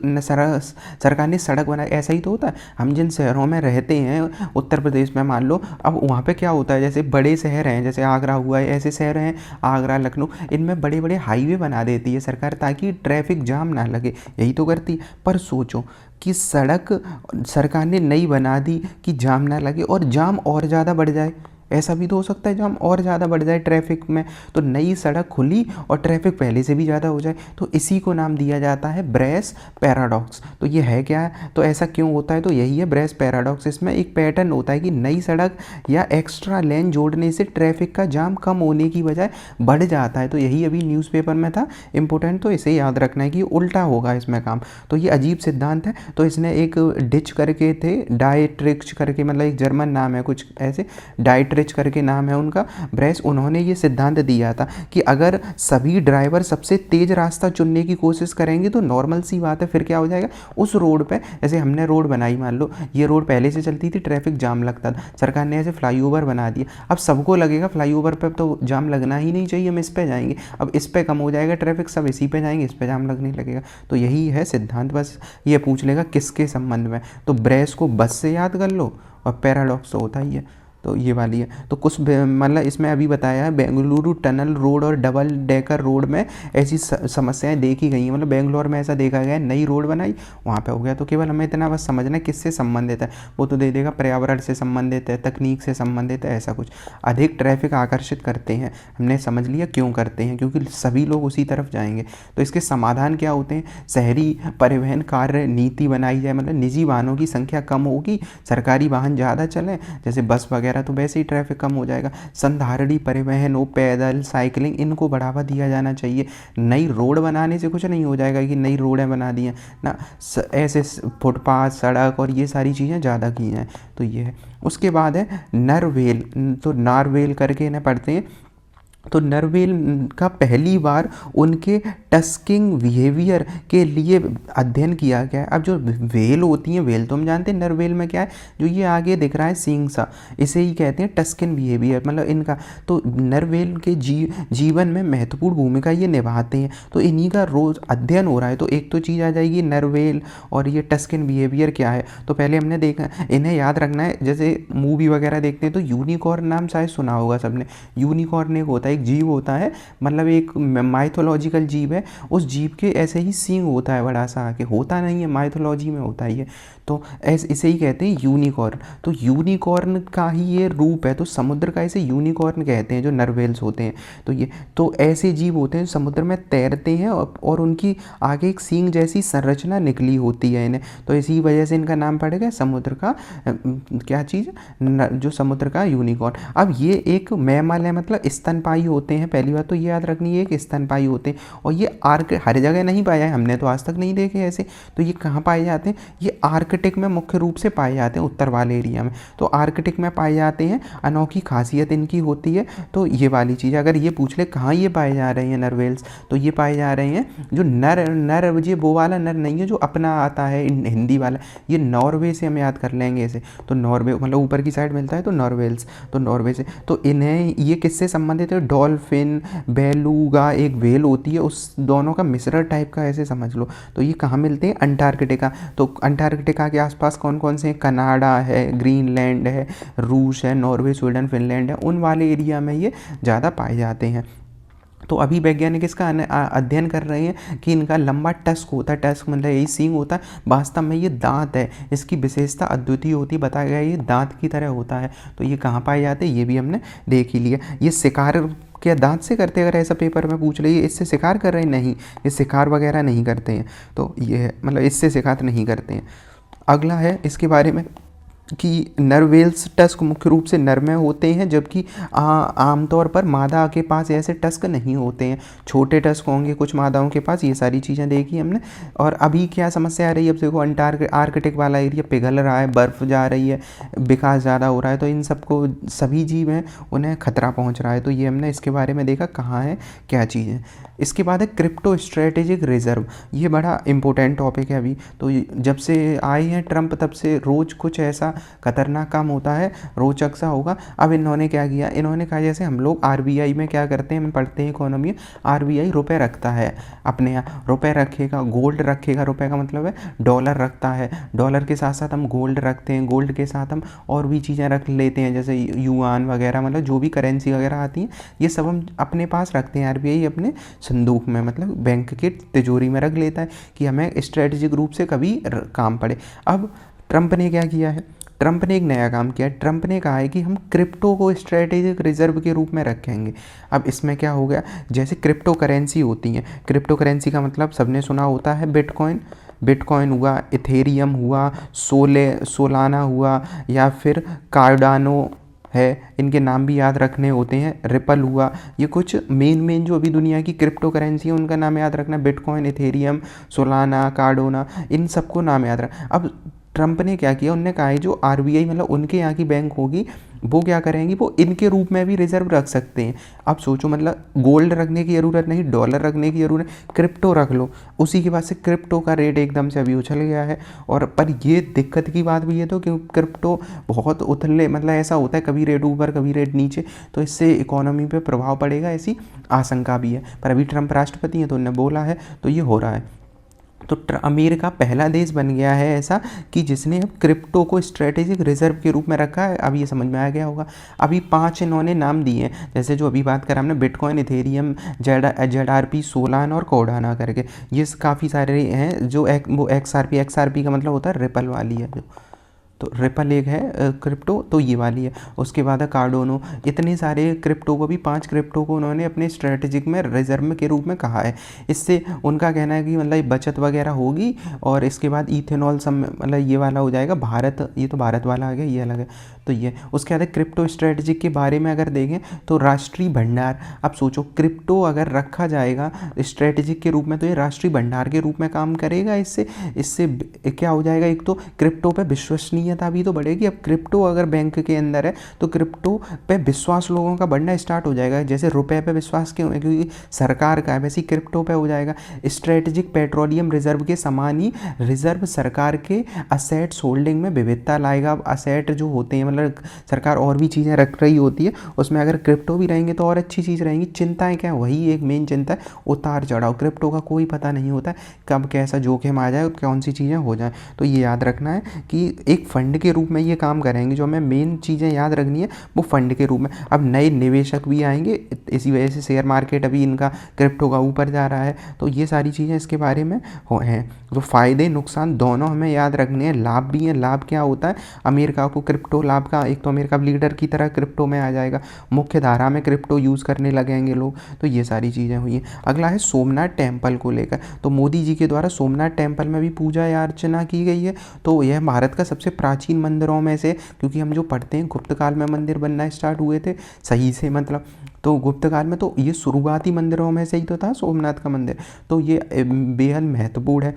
S1: सरकार ने सड़क बनाई, ऐसा ही तो होता है। हम जिन शहरों में रहते हैं उत्तर प्रदेश में मान लो, अब वहाँ पे क्या होता है, जैसे बड़े शहर हैं, जैसे आगरा हुआ है, ऐसे शहर हैं आगरा लखनऊ, इनमें बड़े बड़े हाईवे बना देती है सरकार ताकि ट्रैफिक जाम ना लगे, यही तो करती है। पर सोचो कि सड़क सरकार ने नई बना दी कि जाम ना लगे और जाम और ज़्यादा बढ़ जाए, ऐसा भी तो हो सकता है जाम और ज़्यादा बढ़ जाए ट्रैफिक में, तो नई सड़क खुली और ट्रैफिक पहले से भी ज़्यादा हो जाए, तो इसी को नाम दिया जाता है ब्रेस पैराडॉक्स। तो ये है क्या है, तो ऐसा क्यों होता है, तो यही है ब्रेस पैराडॉक्स। इसमें एक पैटर्न होता है कि नई सड़क या एक्स्ट्रा लेन जोड़ने से ट्रैफिक का जाम कम होने की बजाय बढ़ जाता है। तो यही अभी न्यूज़पेपर में था इंपॉर्टेंट, तो इसे याद रखना है कि उल्टा होगा इसमें काम। तो ये अजीब सिद्धांत है। तो इसने एक डिच करके थे, डायट्रिक्स करके, मतलब एक जर्मन नाम है कुछ ऐसे, डायट्रिक्स करके नाम है उनका, ब्रेस, उन्होंने ये सिद्धांत दिया था कि अगर सभी ड्राइवर सबसे तेज रास्ता चुनने की कोशिश करेंगे तो नॉर्मल सी बात है, फिर क्या हो जाएगा, उस रोड पे, जैसे हमने रोड बनाई, मान लो ये रोड पहले से चलती थी, ट्रैफिक जाम लगता था, सरकार ने ऐसे फ्लाईओवर बना दिया, अब सबको लगेगा फ्लाईओवर पे तो जाम लगना ही नहीं चाहिए, हम इस पे जाएंगे, अब इस पे कम हो जाएगा ट्रैफिक, सब इसी पे जाएंगे, इस पे जाम लगने लगेगा। तो यही है सिद्धांत, बस ये पूछ लेगा किसके संबंध में, तो ब्रेस को बस से याद कर लो और पैराडॉक्स तो होता ही है। तो ये वाली है। तो कुछ मतलब इसमें अभी बताया है, बेंगलुरु टनल रोड और डबल डेकर रोड में ऐसी समस्याएं देखी गई हैं, मतलब बेंगलोर में ऐसा देखा गया है, नई रोड बनाई वहाँ पे हो गया। तो केवल हमें इतना बस समझना है किससे संबंधित है, वो तो दे देगा पर्यावरण से संबंधित है, तकनीक से संबंधित है, ऐसा कुछ। अधिक ट्रैफिक आकर्षित करते हैं, हमने समझ लिया क्यों करते हैं, क्योंकि सभी लोग उसी तरफ जाएंगे। तो इसके समाधान क्या होते हैं, शहरी परिवहन कार्य नीति बनाई जाए, मतलब निजी वाहनों की संख्या कम होगी, सरकारी वाहन ज़्यादा चलें, जैसे बस वगैरह, तो वैसे ही ट्रैफिक कम हो जाएगा। संधारणी परिवहन हो, पैदल, साइकिलिंग, इनको बढ़ावा दिया जाना चाहिए। नई रोड बनाने से कुछ नहीं हो जाएगा कि नई रोडें बना दी हैं ना, ऐसे फुटपाथ, सड़क और ये सारी चीज़ें ज़्यादा की हैं। तो ये है। उसके बाद है नरवेल, तो नारवेल करके इन्हें पढ़ते हैं। तो नरवेल का पहली बार उनके टस्किंग बिहेवियर के लिए अध्ययन किया गया है। अब जो वेल होती हैं, वेल तो हम जानते हैं, नरवेल में क्या है, जो ये आगे दिख रहा है सींग सा, इसे ही कहते हैं टस्किन बिहेवियर, मतलब इनका। तो नरवेल के जीवन में महत्वपूर्ण भूमिका ये निभाते हैं, तो इन्हीं का रोज़ अध्ययन हो रहा है। तो एक तो चीज़ आ जाएगी नरवेल और ये टस्किन बिहेवियर क्या है। तो पहले हमने देखा, इन्हें याद रखना है, जैसे मूवी वगैरह देखते हैं तो यूनिकॉर्न नाम शायद सुना होगा सबने। यूनिकॉर्न एक होता है, एक जीव होता है, मतलब एक माइथोलॉजिकल जीव है, उस जीव के ऐसे ही सींग होता है बड़ा सा, आके होता नहीं है, माइथोलॉजी में होता ही है। तो इसे ही कहते हैं यूनिकॉर्न। तो यूनिकॉर्न का ही ये रूप है, तो समुद्र का इसे यूनिकॉर्न कहते हैं जो नरवेल्स होते हैं। तो ये तो ऐसे जीव होते हैं जो समुद्र में तैरते हैं और उनकी आगे एक सींग जैसी संरचना निकली होती है इन्हें, तो इसी वजह से इनका नाम पड़ेगा समुद्र का क्या चीज़, जो समुद्र का यूनिकॉर्न। अब ये एक मैमल है, मतलब स्तनपायी होते हैं, पहली बात तो ये याद रखनी है कि स्तनपायी होते हैं, और ये हर जगह नहीं पाया है, हमने तो आज तक नहीं देखे ऐसे। तो ये कहाँ पाए जाते हैं, ये आर्कटिक में मुख्य रूप से पाए जाते हैं, उत्तर वाले एरिया में। तो आर्कटिक में पाए जाते हैं, अनोखी खासियत इनकी होती है। तो ये वाली चीज़, अगर ये पूछ ले कहाँ ये पाए जा रहे हैं नरवेल्स, तो ये पाए जा रहे हैं जो नर ये वो वाला नर नहीं है जो अपना आता है हिंदी वाला, ये नॉर्वे से हम याद कर लेंगे इसे। तो नॉर्वे मतलब ऊपर की साइड मिलता है, तो नॉर्वेल्स, तो नॉर्वे से। तो इन्हें ये किससे संबंधित है, डॉल्फिन, बेलूगा एक व्हेल होती है, उस दोनों का मिश्रण टाइप का, ऐसे समझ लो। तो ये कहाँ मिलते हैं, अंटार्कटिका। तो अंटार्कटिका के आसपास कौन कौन से हैं, कनाडा है, ग्रीनलैंड है, रूस है, नॉर्वे, स्वीडन, फिनलैंड है, उन वाले एरिया में ये ज़्यादा पाए जाते हैं। तो अभी वैज्ञानिक इसका अध्ययन कर रहे हैं कि इनका लंबा टस्क होता है, टस्क मतलब यही सींग होता है, वास्तव में ये दांत है, इसकी विशेषता अद्वितीय होती है, बताया गया ये दांत की तरह होता है। तो ये कहाँ पाए जाते हैं, ये भी हमने देख ही लिया। ये शिकार क्या दांत से करते हैं, अगर ऐसा पेपर में पूछ ले, ये इससे शिकार कर रहे हैं, नहीं, ये शिकार वगैरह नहीं करते हैं। तो ये है, मतलब इससे शिकार नहीं करते हैं। अगला है इसके बारे में कि नर व्हेल्स टस्क मुख्य रूप से नर में होते हैं, जबकि आमतौर पर मादा के पास ऐसे टस्क नहीं होते हैं, छोटे टस्क होंगे कुछ मादाओं के पास। ये सारी चीज़ें देखी हमने। और अभी क्या समस्या आ रही है, अब देखो आर्कटिक वाला एरिया पिघल रहा है, बर्फ़ जा रही है, विकास ज़्यादा हो रहा है, तो इन सबको सभी जीव हैं उन्हें खतरा पहुंच रहा है। तो ये हमने इसके बारे में देखा कहाँ है क्या चीज़ है। इसके बाद है क्रिप्टो स्ट्रेटेजिक रिजर्व। ये बड़ा इंपॉर्टेंट टॉपिक है अभी। तो जब से आए हैं ट्रंप तब से रोज़ कुछ ऐसा खतरनाक काम होता है, रोचक सा होगा। अब इन्होंने क्या किया, इन्होंने कहा जैसे हम लोग आरबीआई में क्या करते हैं, हम पढ़ते हैं इकोनॉमी में, आरबीआई रुपए रखता है अपने यहाँ, रुपए रखेगा, गोल्ड रखेगा, रुपए का मतलब है डॉलर रखता है, डॉलर के साथ साथ हम गोल्ड रखते हैं, गोल्ड के साथ हम और भी चीज़ें रख लेते हैं जैसे युआन वगैरह, मतलब जो भी करेंसी वगैरह आती हैं ये सब हम अपने पास रखते हैं। आरबीआई अपने संदूक में, मतलब बैंक के तिजोरी में रख लेता है कि हमें स्ट्रेटेजिक रूप से कभी काम पड़े। अब ट्रंप ने क्या किया है, ट्रंप ने एक नया काम किया। ट्रंप ने कहा है कि हम क्रिप्टो को स्ट्रेटेजिक रिजर्व के रूप में रखेंगे। अब इसमें क्या हो गया, जैसे क्रिप्टो करेंसी होती हैं, क्रिप्टो करेंसी का मतलब सबने सुना होता है बिटकॉइन, बिटकॉइन हुआ, इथेरियम हुआ, सोलाना हुआ, या फिर कार्डानो है, इनके नाम भी याद रखने होते हैं, रिपल हुआ। ये कुछ मेन जो अभी दुनिया की क्रिप्टो करेंसी है उनका नाम याद रखना, बिटकॉइन, इथेरियम, सोलाना, कार्डोना, इन सबको नाम याद रख। अब ट्रंप ने क्या किया, उनने कहा है जो आरबीआई मतलब उनके यहाँ की बैंक होगी वो क्या करेंगी, वो इनके रूप में भी रिजर्व रख सकते हैं। अब सोचो, मतलब गोल्ड रखने की ज़रूरत नहीं, डॉलर रखने की ज़रूरत, क्रिप्टो रख लो। उसी के बाद से क्रिप्टो का रेट एकदम से अभी उछल गया है। और पर ये दिक्कत की बात भी है तो क्योंकि क्रिप्टो बहुत उथले, मतलब ऐसा होता है कभी रेट ऊपर कभी रेट नीचे, तो इससे इकोनॉमी पे प्रभाव पड़ेगा ऐसी आशंका भी है। पर अभी ट्रंप राष्ट्रपति हैं तो उन्होंने बोला है तो ये हो रहा है। तो अमेरिका पहला देश बन गया है ऐसा कि जिसने अब क्रिप्टो को स्ट्रेटेजिक रिजर्व के रूप में रखा है। अब ये समझ में आ गया होगा। अभी 5 इन्होंने नाम दिए हैं, जैसे जो अभी बात करा हमने बिटकॉइन, इथेरियम, जेडआरपी, सोलाना और कोडाना करके, ये काफ़ी सारे हैं। जो वो एक्सआरपी का मतलब होता है रिपल वाली है जो, तो रिपल एक है क्रिप्टो, तो ये वाली है। उसके बाद है कार्डोनो। इतने सारे क्रिप्टो को भी 5 क्रिप्टो को उन्होंने अपने स्ट्रेटेजिक में रिजर्व के रूप में कहा है। इससे उनका कहना है कि मतलब बचत वगैरह होगी। और इसके बाद इथेनॉल सब मतलब ये वाला हो जाएगा, भारत, ये तो भारत वाला आ गया, ये अलग है। तो ये उसके बाद क्रिप्टो स्ट्रेटेजिक के बारे में अगर देखें तो राष्ट्रीय भंडार। अब सोचो क्रिप्टो अगर रखा जाएगा स्ट्रेटेजिक के रूप में तो ये राष्ट्रीय भंडार के रूप में काम करेगा। इससे इससे क्या हो जाएगा, एक तो क्रिप्टो पे विश्वसनीयता भी तो बढ़ेगी। अब क्रिप्टो अगर बैंक के अंदर है तो क्रिप्टो पे विश्वास लोगों का बढ़ना स्टार्ट हो जाएगा। जैसे रुपए पे विश्वास क्यों है, क्योंकि सरकार का है, वैसे ही क्रिप्टो पे हो जाएगा। स्ट्रेटेजिक पेट्रोलियम रिजर्व के समान ही रिजर्व सरकार के असेट्स होल्डिंग में विविधता लाएगा। अब असेट जो होते हैं मतलब सरकार और भी चीज़ें रख रही होती है, उसमें अगर क्रिप्टो भी रहेंगे तो और अच्छी चीज़ रहेंगी। चिंताएं क्या, वही एक मेन चिंता है उतार चढ़ाव। क्रिप्टो का कोई पता नहीं होता कब कैसा जोखिम आ जाए, कौन सी चीज़ें हो जाए। तो ये याद रखना है कि एक फंड के रूप में ये काम करेंगे। जो हमें मेन चीज़ें याद रखनी है वो फंड के रूप में। अब नए निवेशक भी आएंगे, इसी वजह से शेयर मार्केट अभी इनका क्रिप्टो का ऊपर जा रहा है। तो ये सारी चीज़ें इसके बारे में हैं। तो फ़ायदे नुकसान दोनों हमें याद रखने हैं। लाभ भी हैं। लाभ क्या होता है, अमेरिका को क्रिप्टो लाभ का, एक तो अमेरिका लीडर की तरह क्रिप्टो में आ जाएगा, मुख्य धारा में क्रिप्टो यूज़ करने लगेंगे लोग। तो ये सारी चीज़ें हुई हैं। अगला है सोमनाथ टेम्पल को लेकर। तो मोदी जी के द्वारा सोमनाथ टेम्पल में भी पूजा या अर्चना की गई है। तो यह भारत का सबसे प्राचीन मंदिरों में से, क्योंकि हम जो पढ़ते हैं गुप्त काल में मंदिर बनना स्टार्ट हुए थे सही से, मतलब तो गुप्त काल में तो ये शुरुआती मंदिरों में से ही तो था सोमनाथ का मंदिर। तो ये बेहद महत्वपूर्ण है।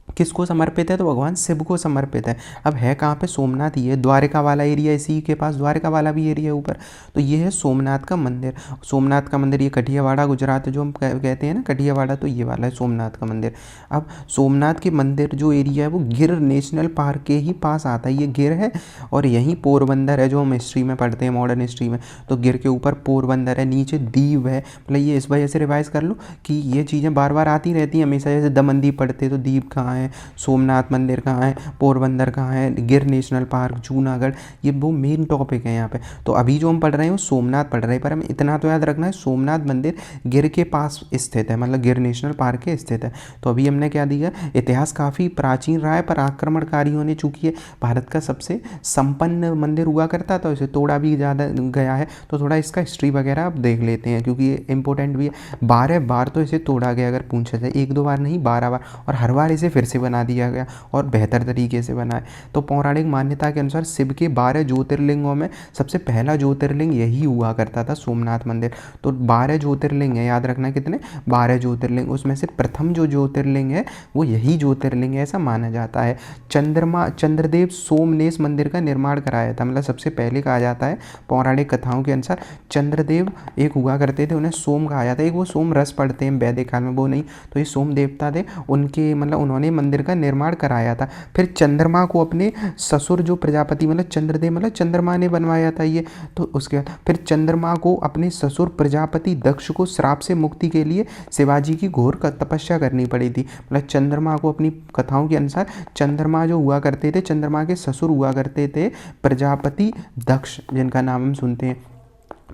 S1: किसको समर्पित है, तो भगवान शिव को समर्पित है। अब है कहाँ पे, सोमनाथ, ये द्वारका वाला एरिया, इसी के पास द्वारका वाला भी एरिया है ऊपर। तो ये है सोमनाथ का मंदिर। सोमनाथ का मंदिर ये कठियावाड़ा गुजरात जो हम कहते हैं ना कठियावाड़ा, तो ये वाला है सोमनाथ का मंदिर। अब सोमनाथ के मंदिर जो एरिया है वो गिर नेशनल पार्क के ही पास आता है। ये गिर है और यहीं पोरबंदर है जो हम हिस्ट्री में पढ़ते हैं, मॉडर्न हिस्ट्री में। तो गिर के ऊपर पोरबंदर है, नीचे दीव है। मतलब ये इस वजह से रिवाइज कर लो कि ये चीज़ें बार बार आती रहती हैं हमेशा। जैसे दमन दीव पढ़ते तो दीव कहाँ है, सोमनाथ मंदिर कहाँ है, पोरबंदर कहाँ है, गिर नेशनल पार्क, जूनागढ़, ये वो मेन टॉपिक है यहाँ पे। तो अभी जो हम पढ़ रहे हैं वो सोमनाथ पढ़ रहे हैं, पर हमें इतना तो याद रखना है सोमनाथ मंदिर गिर के पास स्थित है, मतलब गिर नेशनल पार्क के स्थित है। तो अभी हमने क्या दिया, इतिहास काफ़ी प्राचीन रहा है, पर आक्रमणकारियों ने, चूँकि ये भारत का सबसे संपन्न मंदिर हुआ करता था, इसे तोड़ा भी ज़्यादा गया है। तो थोड़ा इसका हिस्ट्री वगैरह आप देख लेते हैं क्योंकि ये इंपॉर्टेंट भी है। 12 बार तो इसे तोड़ा गया, अगर पूछा जाए, 1-2 बार नहीं 12 बार, और हर बार इसे फिर से से बना दिया गया और बेहतर तरीके से बना है। तो पौराणिक मान्यता के अनुसार शिव के 12 ज्योतिर्लिंगों में सबसे पहला ज्योतिर्लिंग यही हुआ करता था, सोमनाथ मंदिर। तो 12 ज्योतिर्लिंग है, याद रखना कितने, 12 ज्योतिर्लिंग। उसमें से प्रथम जो ज्योतिर्लिंग है वो यही ज्योतिर्लिंग है, ऐसा माना जाता है। चंद्रदेव सोमनेश मंदिर का निर्माण कराया था, मतलब सबसे पहले कहा जाता है पौराणिक कथाओं के अनुसार चंद्रदेव एक हुआ करते थे, उन्हें सोम कहा जाता है। एक वो सोम रस पढ़ते हैं वैदिक काल में, वो नहीं, तो ये सोम देवता थे, उनके मतलब उन्होंने मंदिर का निर्माण कराया था। फिर चंद्रमा को अपने ससुर जो प्रजापति, मतलब चंद्रदेव मतलब चंद्रमा ने बनवाया था ये। तो उसके बाद फिर चंद्रमा को अपने ससुर प्रजापति दक्ष को श्राप से मुक्ति के लिए शिवाजी की घोर तपस्या करनी पड़ी थी। मतलब चंद्रमा को अपनी कथाओं के अनुसार चंद्रमा जो हुआ करते थे, चंद्रमा के ससुर हुआ करते थे प्रजापति दक्ष, जिनका नाम हम सुनते हैं,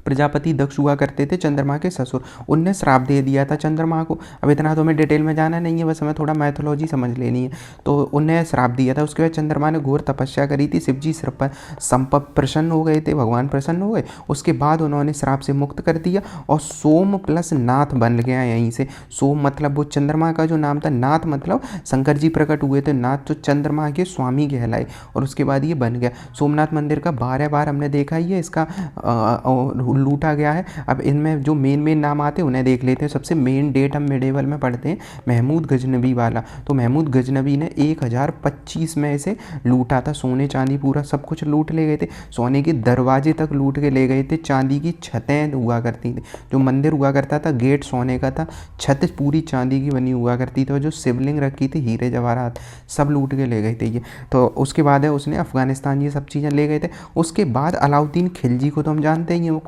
S1: प्रजापति दक्ष हुआ करते थे चंद्रमा के ससुर। उनने श्राप दे दिया था चंद्रमा को। अब इतना तो हमें डिटेल में जाना नहीं है, बस हमें थोड़ा मैथोलॉजी समझ लेनी है। तो उनने श्राप दिया था, उसके बाद चंद्रमा ने घोर तपस्या करी थी, शिवजी प्रसन्न हो गए थे, भगवान प्रसन्न हो गए। उसके बाद उन्होंने श्राप से मुक्त कर दिया और सोम प्लस नाथ बन गया यहीं से। सोम मतलब वो चंद्रमा का जो नाम था, नाथ मतलब शंकर जी प्रकट हुए थे, नाथ तो चंद्रमा के स्वामी कहलाए, और उसके बाद ये बन गया। सोमनाथ मंदिर का 12 बार हमने देखा ही है, इसका लूटा गया है। अब इनमें जो मेन नाम आते हैं उन्हें देख लेते हैं। सबसे मेन डेट हम मिडेवल में पढ़ते हैं, महमूद गजनबी वाला। तो महमूद गजनबी ने 1025 में इसे लूटा था, सोने चांदी पूरा सब कुछ लूट ले गए थे, सोने के दरवाजे तक लूट के ले गए थे, चांदी की छतें हुआ करती थी, जो मंदिर हुआ करता था गेट सोने का था, छत पूरी चांदी की बनी हुआ करती थी, और जो शिवलिंग रखी थी हीरे जवाहरात सब लूट के ले गए थे ये। तो उसके बाद है उसने अफगानिस्तान ये सब चीज़ें ले गए थे। उसके बाद अलाउद्दीन खिलजी को तो हम जानते ही हैं,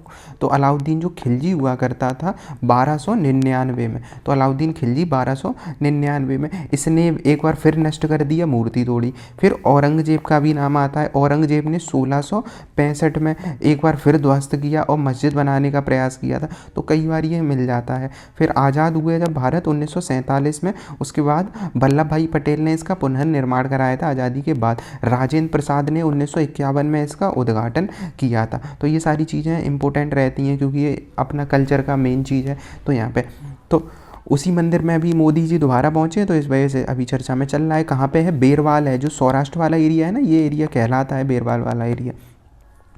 S1: तो अलाउद्दीन जो खिलजी हुआ करता था 1299 में, तो अलाउद्दीन खिलजी 1299 में इसने एक बार फिर नष्ट कर दिया, मूर्ति तोड़ी। फिर औरंगजेब का भी नाम आता है, औरंगजेब ने 1665 में एक बार फिर ध्वस्त किया और मस्जिद बनाने का प्रयास किया था, तो कई बार ये मिल जाता है। फिर आज़ाद हुए जब भारत 1947 में, उसके बाद वल्लभ भाई पटेल ने इसका पुनर्निर्माण कराया था आज़ादी के बाद। राजेंद्र प्रसाद ने 1951 में इसका उद्घाटन किया था। तो ये सारी चीज़ें इंपॉर्टेंट रहती हैं क्योंकि ये अपना कल्चर का मेन चीज़ है। तो यहाँ पे तो उसी मंदिर में अभी मोदी जी दोबारा पहुँचे हैं, तो इस वजह से अभी चर्चा में चल रहा है। कहाँ पे है, बेरवाल है, जो सौराष्ट्र वाला एरिया है ना, ये एरिया कहलाता है बेरवाल वाला एरिया।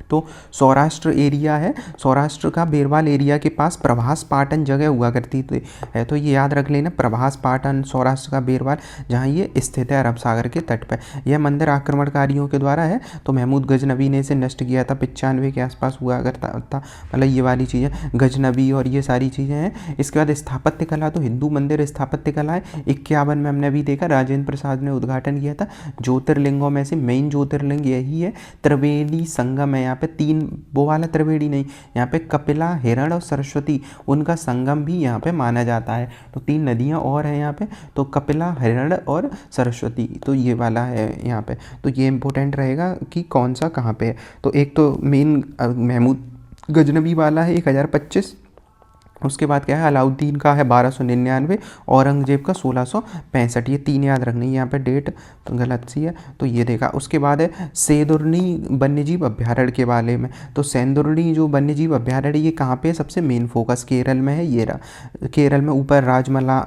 S1: तो सौराष्ट्र एरिया है, सौराष्ट्र का बेरवाल एरिया के पास प्रभास पाटन जगह हुआ करती थी है, तो ये याद रख लेना, प्रभास पाटन सौराष्ट्र का बेरवाल, जहाँ ये स्थित है अरब सागर के तट पर। यह मंदिर आक्रमणकारियों के द्वारा है, तो महमूद गजनबी ने इसे नष्ट किया था, 95 के आसपास हुआ करता था। मतलब ये वाली चीज़ें गजनबी और ये सारी चीज़ें हैं। इसके बाद स्थापत्य कला, तो हिंदू मंदिर स्थापत्य कला है। 51 में हमने अभी देखा राजेंद्र प्रसाद ने उद्घाटन किया था। ज्योतिर्लिंगों में से मेन ज्योतिर्लिंग यही है, त्रिवेणी संगम है। यहाँ पे 3 वो वाला त्रिवेणी नहीं, यहाँ पे कपिला, हिरण और सरस्वती, उनका संगम भी यहाँ पे माना जाता है। तो 3 नदियाँ और हैं यहाँ पे, तो कपिला, हिरण और सरस्वती, तो ये वाला है यहाँ पे। तो ये इंपॉर्टेंट रहेगा कि कौन सा कहाँ पे है। तो एक तो मेन महमूद गजनबी वाला है 1025, उसके बाद क्या है अलाउद्दीन का है 1299, औरंगजेब का 1665, ये 3 याद रखनी है। यहाँ पे डेट तो गलत सी है, तो ये देखा। उसके बाद है सेंदुरनी वन्यजीव अभ्यारण्य के बारे में। तो सेंदुरनी जो वन्यजीव अभ्यारण्य ये कहाँ पे है, सबसे मेन फोकस केरल में है। ये रहा केरल में, ऊपर राजमला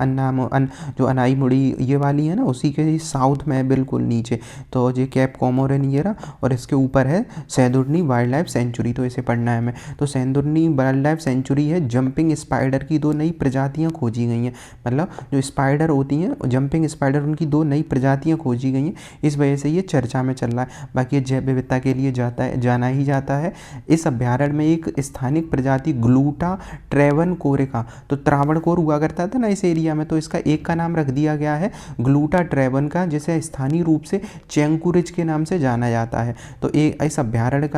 S1: जो अनाईमुड़ी ये वाली है ना, उसी के साउथ में है बिल्कुल नीचे। तो ये कैप कोमोरिन ये रहा, और इसके ऊपर है सेंदुरनी वाइल्ड लाइफ सेंचुरी, तो इसे पढ़ना है हमें। तो सेंदुरनी वाइल्ड लाइफ सेंचुरी है, जंपिंग स्पाइडर की 2 नई प्रजातियां खोजी गई हैं। मतलब जो स्पाइडर होती हैं जंपिंग स्पाइडर, उनकी 2 नई प्रजातियां खोजी गई हैं, इस वजह से ये चर्चा में चल रहा है। बाकी जैव विविधता के लिए जाना ही जाता है। इस अभ्यारण्य में एक स्थानिक प्रजाति ग्लूटा ट्रेवनकोरिका, तो त्रावणकोर हुआ करता था ना इस एरिया में, तो इसका एक का नाम रख दिया गया है ग्लूटा ट्रेवन का, जिसे स्थानीय रूप से चेंकुरिज के नाम से जाना जाता है। तो इस अभ्यारण्य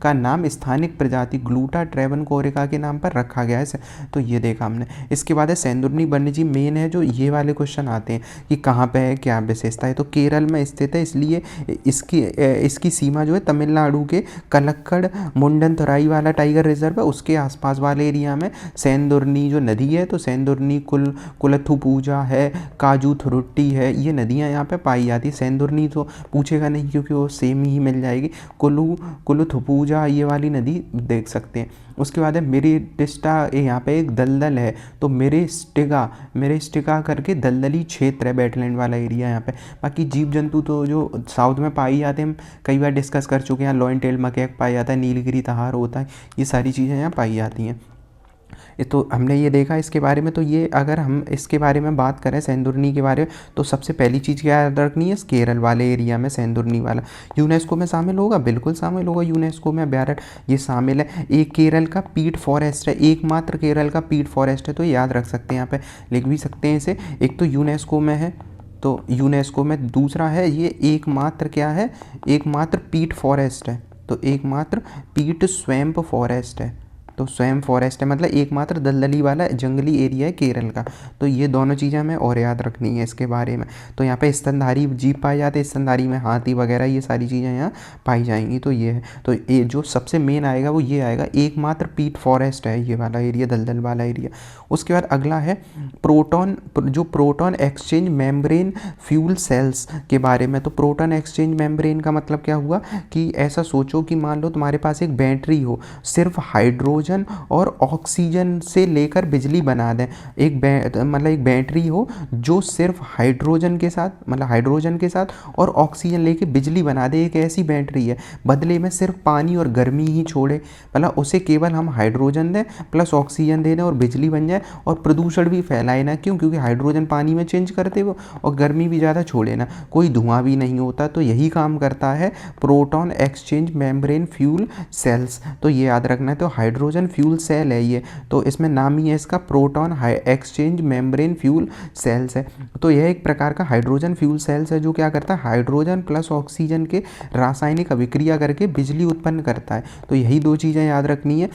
S1: का नाम स्थानिक प्रजाति ग्लूटा ट्रेवनकोरिका के नाम पर रखा गया है। तो ये देखा हमने। इसके बाद है सेंदुरनी वन्यजीव मेन है, जो ये वाले क्वेश्चन आते हैं कि कहाँ पे है, क्या विशेषता है। तो केरल में स्थित है, इसलिए इसकी सीमा जो है तमिलनाडु के कलक्कड़ मुंडनथुराई वाला टाइगर रिजर्व है, उसके आसपास वाले एरिया में सेंदुरनी जो नदी है, तो सेंदुरनी कुलथुपूजा है, काजू थुरुट्टी है, ये नदियाँ यहाँ पे पाई जाती है। सेंदुरनी तो पूछेगा नहीं क्योंकि वो सेम ही मिल जाएगी। कुलथुपूजा ये वाली नदी देख सकते हैं। उसके बाद है मेरिस्टिका, यहाँ पे एक दलदल है तो मेरिस्टिका करके दलदली क्षेत्र है, वेटलैंड वाला एरिया यहाँ पे। बाकी जीव जंतु तो जो साउथ में पाई जाते हैं, हम कई बार डिस्कस कर चुके हैं, लॉयन टेल मकैक पाया जाता है, नीलगिरी तहार होता है, ये सारी चीज़ें यहाँ पाई जाती हैं। ये तो हमने ये देखा इसके बारे में। तो ये अगर हम इसके बारे में बात करें सेंदुरनी के बारे में, तो सबसे पहली चीज़ क्या याद रखनी है, केरल वाले एरिया में सेंदुरनी वाला यूनेस्को में शामिल होगा, बिल्कुल शामिल होगा यूनेस्को में, बैरट ये शामिल है। एक केरल का पीट फॉरेस्ट है, एकमात्र केरल का पीट फॉरेस्ट है, तो याद रख सकते हैं, यहाँ पे लिख भी सकते हैं इसे। एक तो यूनेस्को में है, तो यूनेस्को में, दूसरा है ये एकमात्र क्या है, एकमात्र पीट फॉरेस्ट है, तो एकमात्र पीट स्वैम्प फॉरेस्ट है, तो स्वयं फॉरेस्ट है, मतलब एकमात्र दलदली वाला जंगली एरिया है केरल का। तो ये दोनों चीज़ें हमें और याद रखनी है इसके बारे में। तो यहाँ पे स्तनधारी जीव पाए जाते हैं, स्तनधारी में हाथी वगैरह ये सारी चीज़ें यहाँ पाई जाएंगी। तो ये है, तो ये जो सबसे मेन आएगा वो ये आएगा, एकमात्र पीट फॉरेस्ट है ये वाला एरिया, दलदल वाला एरिया। उसके बाद अगला है proton exchange membrane fuel cells के बारे में। तो प्रोटॉन एक्सचेंज मेम्ब्रेन का मतलब क्या हुआ कि ऐसा सोचो कि मान लो तुम्हारे पास एक बैटरी हो, सिर्फ हाइड्रोजन और ऑक्सीजन से लेकर बिजली बना दें। एक बैटरी हो जो सिर्फ हाइड्रोजन के साथ और ऑक्सीजन लेके बिजली बना दे, एक ऐसी बैटरी है। बदले में सिर्फ पानी और गर्मी ही छोड़े, मतलब उसे केवल हम हाइड्रोजन दें प्लस ऑक्सीजन दे दें और बिजली बन जाए, और प्रदूषण भी फैलाए ना। क्यों? क्योंकि हाइड्रोजन पानी में चेंज करते वो और गर्मी भी ज़्यादा छोड़े ना, कोई धुआं भी नहीं होता। तो यही काम करता है proton exchange membrane fuel cells. तो ये याद रखना है। तो हाइड्रोजन फ्यूल सेल है ये, तो इसमें नाम ही है इसका proton exchange membrane fuel cells है। तो यह एक प्रकार का हाइड्रोजन फ्यूल सेल्स है जो क्या करता है, हाइड्रोजन प्लस ऑक्सीजन के रासायनिक अभिक्रिया करके बिजली उत्पन्न करता है। तो यही दो चीज़ें याद रखनी है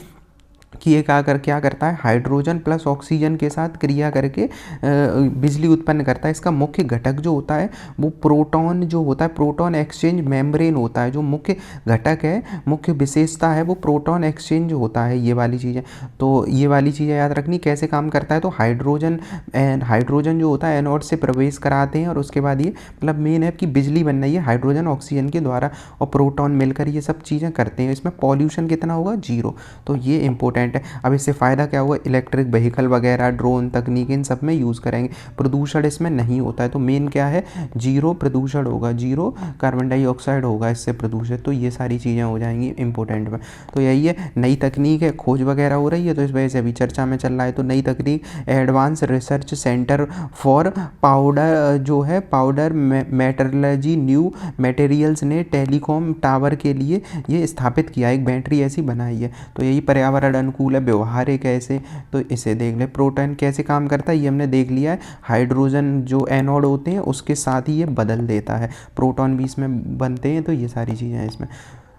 S1: कि ये क्या करता है, हाइड्रोजन प्लस ऑक्सीजन के साथ क्रिया करके बिजली उत्पन्न करता है। इसका मुख्य घटक जो होता है वो प्रोटॉन जो होता है, प्रोटॉन एक्सचेंज मेम्ब्रेन होता है। जो मुख्य घटक है, मुख्य विशेषता है वो प्रोटॉन एक्सचेंज होता है, ये वाली चीज़ें। तो ये वाली चीज़ें याद रखनी कैसे काम करता है। तो हाइड्रोजन जो होता है एनोड से प्रवेश कराते हैं, और उसके बाद ये मतलब मेन है कि बिजली बन रही है हाइड्रोजन ऑक्सीजन के द्वारा, और प्रोटॉन मिलकर ये सब चीज़ें करते हैं। इसमें पॉल्यूशन कितना होगा, 0। तो ये इंपॉर्टेंट है। अब इससे फ़ायदा क्या हुआ, इलेक्ट्रिक व्हीकल वगैरह, ड्रोन तकनीक, इन सब में यूज़ करेंगे। प्रदूषण इसमें नहीं होता है, तो मेन क्या है, 0 प्रदूषण होगा, 0 कार्बन डाइऑक्साइड होगा इससे प्रदूषित। तो ये सारी चीज़ें हो जाएंगी इंपॉर्टेंट में। तो यही है, नई तकनीक है, खोज वगैरह हो रही है, तो इस वजह से अभी चर्चा में चल रहा है। तो नई तकनीक, advance research centre for powder जो है पाउडर मेटलर्जी न्यू मटेरियल्स ने टेलीकॉम टावर के लिए ये स्थापित किया, एक बैटरी ऐसी बनाई है। तो यही पर्यावरण अनुकूल है, व्यवहारिक है ऐसे। तो इसे देख ले, प्रोटॉन कैसे काम करता है ये हमने देख लिया है। हाइड्रोजन जो एनोड होते हैं उसके साथ ही ये बदल देता है, प्रोटॉन भी इसमें बनते हैं। तो ये सारी चीज़ें हैं इसमें।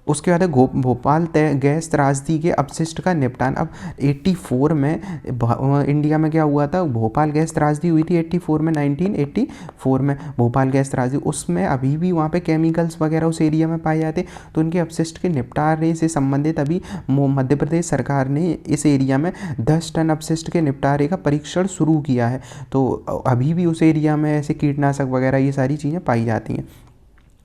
S1: उसके बाद है भोपाल गैस त्रासदी के अपशिष्ट का निपटान। अब 84 में इंडिया में क्या हुआ था, भोपाल गैस त्रासदी हुई थी 84 में, 1984 में भोपाल गैस त्रासदी। उसमें अभी भी वहाँ पे केमिकल्स वगैरह उस एरिया में पाए जाते, तो उनके अपशिष्ट के निपटारे से संबंधित अभी मध्य प्रदेश सरकार ने इस एरिया में 10 टन अपशिष्ट के निपटारे का परीक्षण शुरू किया है। तो अभी भी उस एरिया में ऐसे कीटनाशक वगैरह ये सारी चीज़ें पाई जाती हैं,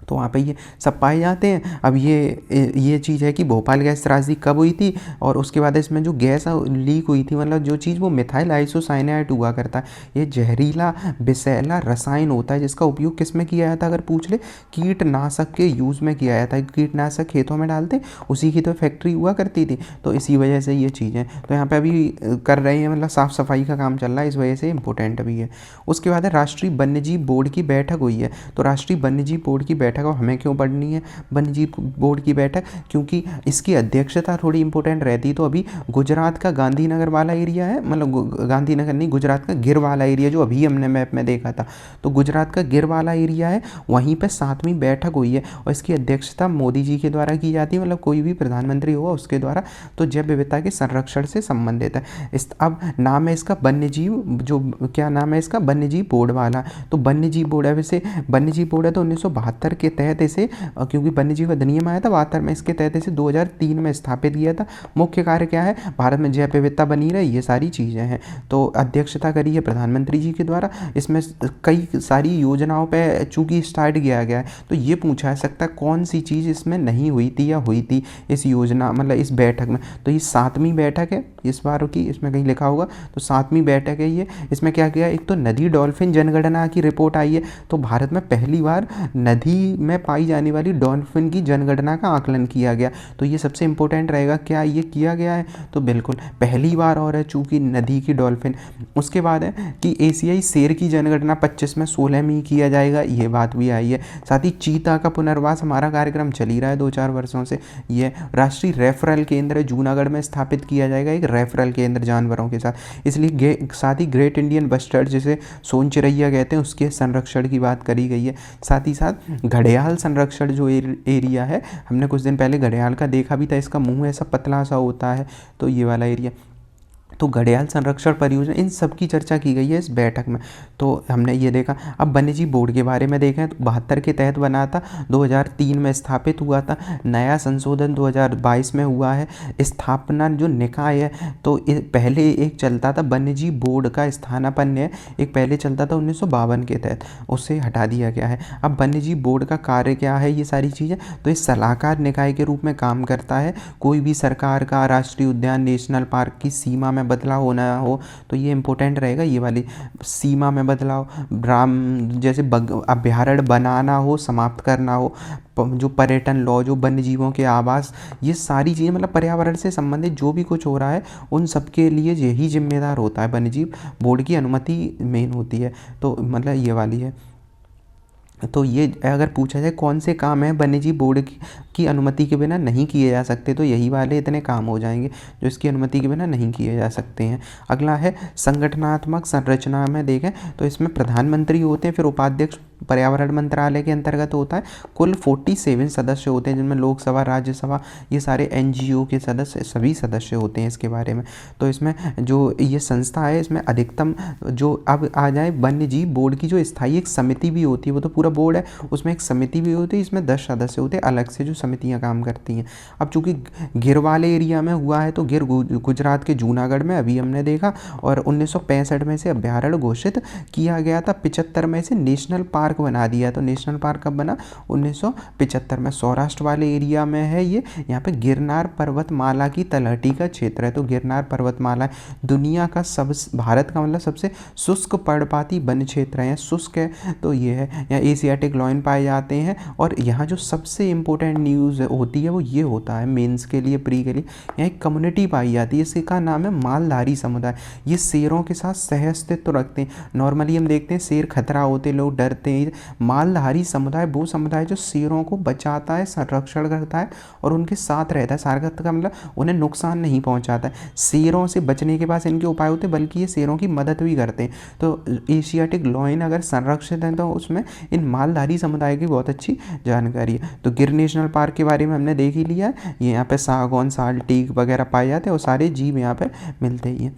S1: तो वहाँ पे ये सब पाए जाते हैं। अब ये चीज़ है कि भोपाल गैस त्रासदी कब हुई थी, और उसके बाद इसमें जो गैस लीक हुई थी, मतलब जो चीज़, वो मिथाइल आइसोसाइनाइड हुआ करता है। ये जहरीला विषैला रसायन होता है जिसका उपयोग किस में किया जाता है, अगर पूछ ले, कीटनाशक के यूज़ में किया जाता है। कीटनाशक खेतों में डालते, उसी की तो फैक्ट्री हुआ करती थी। तो इसी वजह से ये चीज़ें तो यहाँ पर अभी कर रहे हैं, मतलब साफ़ सफाई का काम चल रहा है, इस वजह से इंपॉर्टेंट भी है। उसके बाद है राष्ट्रीय वन्यजीव बोर्ड की बैठक हुई है। तो राष्ट्रीय वन्यजीव बोर्ड की बैठक हमें क्यों पढ़नी है, वन्यजीव बोर्ड की बैठक, क्योंकि इसकी अध्यक्षता थोड़ी इंपॉर्टेंट रहती। तो अभी गुजरात का गांधीनगर वाला एरिया है, मतलब गांधीनगर नहीं, गुजरात का गिर वाला एरिया जो अभी हमने मैप में देखा था, तो गुजरात का गिर वाला एरिया है, वहीं पे 7वीं बैठक हुई है, और इसकी अध्यक्षता मोदी जी के द्वारा की जाती है, मतलब कोई भी प्रधानमंत्री होगा उसके द्वारा। तो जैव विविधता के संरक्षण से संबंधित है। अब नाम है इसका वन्यजीव, जो क्या नाम है इसका, वन्यजीव बोर्ड वाला। तो वन्यजीव बोर्ड है, वैसे वन्यजीव बोर्ड है तो 1972 के तहत इसे क्योंकि वन्यजीव अधिनियम आया था 72 में, इसके तहत इसे 2003 में स्थापित किया था। मुख्य कार्य क्या है, भारत में जैव विविधता बनी रहे, ये सारी चीज़ें हैं। तो अध्यक्षता करी है प्रधानमंत्री जी के द्वारा। इसमें कई सारी योजनाओं पे चूँकि स्टार्ट किया गया है, तो ये पूछा जा सकता है कौन सी चीज़ इसमें नहीं हुई थी या हुई थी इस योजना मतलब इस बैठक में। तो ये 7वीं बैठक है इस बार की, इसमें कहीं लिखा होगा, तो 7वीं बैठक है ये। इसमें क्या किया, एक तो नदी डॉल्फिन जनगणना की रिपोर्ट आई है, तो भारत में पहली बार नदी में पाई जाने वाली डॉल्फिन की जनगणना का आकलन किया गया। तो ये सबसे इम्पोर्टेंट रहेगा, क्या ये किया गया है, तो बिल्कुल पहली बार और है चूँकि नदी की डॉल्फिन। उसके बाद है कि एशियाई शेर की जनगणना 25 में 16 में ही किया जाएगा, ये बात भी आई है। साथ ही चीता का पुनर्वास हमारा कार्यक्रम चल ही रहा है 2-4 वर्षों से। ये राष्ट्रीय रेफरल केंद्र जूनागढ़ में स्थापित किया जाएगा, एक रेफरल केंद्र जानवरों के साथ, इसलिए साथ ही ग्रेट इंडियन बस्टर्ड जिसे सोन चिरैया कहते हैं उसके संरक्षण की बात करी गई है। साथ ही साथ घड़ियाल संरक्षण जो एरिया है, हमने कुछ दिन पहले घड़ियाल का देखा भी था, इसका मुंह ऐसा पतला सा होता है, तो ये वाला एरिया, तो घड़ियाल संरक्षण परियोजना, इन सब की चर्चा की गई है इस बैठक में। तो हमने ये देखा। अब वन्यजीव बोर्ड के बारे में देखें तो 72 के तहत बना था, 2003 में स्थापित हुआ था, नया संशोधन 2022 में हुआ है। स्थापना जो निकाय है, तो पहले एक चलता था वन्यजीव बोर्ड का स्थानापन्न है, एक पहले चलता था 1952 के तहत, उससे हटा दिया गया है। अब वन्यजीव बोर्ड का कार्य क्या है, ये सारी चीज़ें, तो इस सलाहकार निकाय के रूप में काम करता है। कोई भी सरकार का राष्ट्रीय उद्यान नेशनल पार्क की सीमा में बदलाव होना हो, तो ये इंपॉर्टेंट रहेगा, ये वाली सीमा में बदलाव, जैसे अभ्यारण्य बनाना हो, समाप्त करना हो, जो पर्यटन लॉ, जो वन्य जीवों के आवास, ये सारी चीज़ें मतलब पर्यावरण से संबंधित जो भी कुछ हो रहा है उन सब के लिए यही जिम्मेदार होता है। वन्यजीव बोर्ड की अनुमति मेन होती है, तो मतलब ये वाली है। तो ये अगर पूछा जाए कौन से काम है वन्यजीव बोर्ड की अनुमति के बिना नहीं किए जा सकते, तो यही वाले इतने काम हो जाएंगे जो इसकी अनुमति के बिना नहीं किए जा सकते हैं। अगला है संगठनात्मक संरचना में देखें तो इसमें प्रधानमंत्री होते हैं, फिर उपाध्यक्ष पर्यावरण मंत्रालय के अंतर्गत होता है। कुल 47 सदस्य होते हैं, जिनमें लोकसभा, राज्यसभा, ये सारे NGO के सदस्य, सभी सदस्य होते हैं इसके बारे में। तो इसमें जो ये संस्था है, इसमें अधिकतम जो अब आ जाए वन्यजीव बोर्ड की जो स्थायी एक समिति भी होती है, वो तो पूरा बोर्ड है, उसमें एक समिति भी होती है, इसमें 10 सदस्य होते हैं अलग से जो समितियां काम करती हैं। अब चूंकि गिर वाले एरिया में हुआ है, तो गिर गुजरात के जूनागढ़ में अभी हमने देखा, और 1965 में से अभ्यारण्य घोषित किया गया था, 75 में से नेशनल पार्क बना दिया। तो नेशनल पार्क कब बना, 1975 में। सौराष्ट्र वाले एरिया में है ये, यहाँ पे गिरनार पर्वतमाला की तलहटी का क्षेत्र है। तो गिरनार पर्वतमाला दुनिया का भारत का मतलब सबसे शुष्क पर्णपाती वन क्षेत्र है, शुष्क है, तो ये है। यहाँ एशियाटिक लॉयन पाए जाते हैं, और यहाँ जो सबसे इंपॉर्टेंट न्यूज़ होती है वो ये होता है मेंस के लिए, प्री के लिए, यहाँ एक कम्युनिटी पाई जाती है, इसका नाम है मालधारी समुदाय। ये शेरों के साथ सह अस्तित्व रखते हैं। नॉर्मली हम देखते हैं शेर खतरा होते, लोग डरते हैं। मालधारी समुदाय वो समुदाय जो शेरों को बचाता है, संरक्षण करता है और उनके साथ रहता है। सार्गत का मतलब उन्हें नुकसान नहीं पहुंचाता है। शेरों से बचने के पास इनके उपाय होते हैं, बल्कि ये शेरों की मदद भी करते हैं। तो एशियाटिक लॉयन अगर संरक्षित है, तो उसमें इन मालधारी समुदाय की बहुत अच्छी जानकारी है। तो गिर नेशनल पार्क के बारे में हमने देख ही लिया है। ये यहाँ पे सागौन, साल, टीक वगैरह पाए जाते हैं, और सारे जीव यहाँ पे मिलते ही हैं।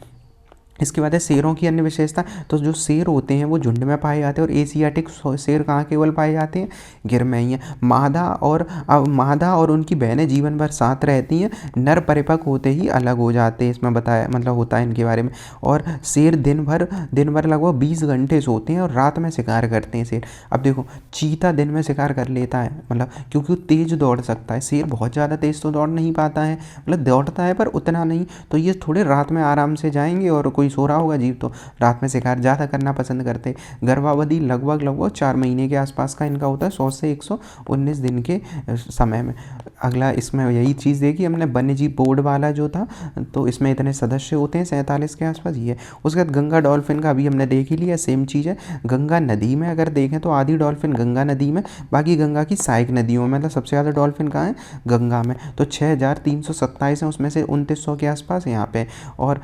S1: इसके बाद है शेरों की अन्य विशेषता। तो जो शेर होते हैं वो झुंड में पाए जाते हैं, और एशियाटिक शेर कहाँ केवल पाए जाते हैं, गिर में ही है। मादा और उनकी बहनें जीवन भर साथ रहती हैं, नर परिपक्व होते ही अलग हो जाते हैं, इसमें बताया मतलब होता है इनके बारे में। और शेर दिन भर लगभग 20 घंटे सोते हैं और रात में शिकार करते हैं शेर। अब देखो, चीता दिन में शिकार कर लेता है, मतलब क्योंकि वो तेज़ दौड़ सकता है। शेर बहुत ज़्यादा तेज़ तो दौड़ नहीं पाता है, मतलब दौड़ता है पर उतना नहीं। तो ये थोड़े रात में आराम से जाएंगे, और कोई सो रहा होगा जीव तो रात में शिकार ज़्यादा करना पसंद करते हैं। गर्भावधि लगभग 4 महीने के आसपास का इनका होता है, 100 से 119 दिन के समय में। अगला इसमें यही चीज़ देखी हमने, वन्यजीव बोर्ड वाला जो था, तो इसमें इतने सदस्य होते हैं 47 के आसपास ये। उसके बाद गंगा डॉल्फिन का अभी हमने देख ही लिया, सेम चीज़ है। गंगा नदी में अगर देखें तो आधी डॉल्फिन गंगा नदी में, बाकी गंगा की सहायक नदियों में, मतलब सबसे ज़्यादा डॉल्फिन कहाँ है, गंगा में। तो 6327 है, उसमें से 2900 के आसपास यहाँ पे। और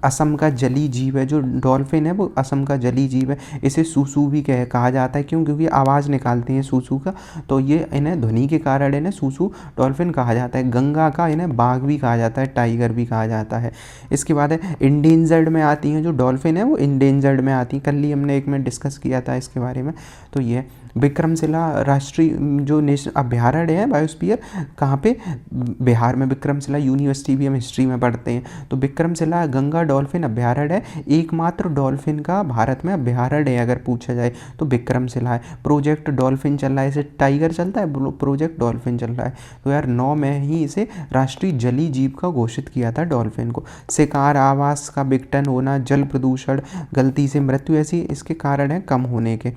S1: असम का जली जीव है जो डॉल्फिन है, वो असम का जली जीव है। इसे सूसू भी कहा जाता है, क्यों, क्योंकि आवाज़ निकालते हैं सूसू का, तो ये इन्हें ध्वनि के कारण इन्हें सूसू डॉल्फिन कहा जाता है। गंगा का इन्हें बाघ भी कहा जाता है, टाइगर भी कहा जाता है। इसके बाद है इंडेंजर्ड में आती हैं जो डॉल्फिन है, वो इंडेंजर्ड में आती हैं। कल ही हमने एक में डिस्कस किया था इसके बारे में। तो ये विक्रमशिला राष्ट्रीय जो नेशनल अभ्यारण्य है बायोस्फीयर, कहाँ पे, बिहार में विक्रमशिला यूनिवर्सिटी भी हम हिस्ट्री में पढ़ते हैं। तो विक्रमशिला गंगा डॉल्फिन अभ्यारण्य है, एकमात्र डॉल्फिन का भारत में अभ्यारण्य है अगर पूछा जाए तो विक्रमशिला है। प्रोजेक्ट डॉल्फिन चल रहा है, जैसे टाइगर चलता है प्रोजेक्ट डॉल्फिन चल रहा है। तो यार 9 में ही इसे राष्ट्रीय जलीय जीव का घोषित किया था डॉल्फिन को। शिकार, आवास का विघटन होना, जल प्रदूषण, गलती से मृत्यु, ऐसी इसके कारण है कम होने के।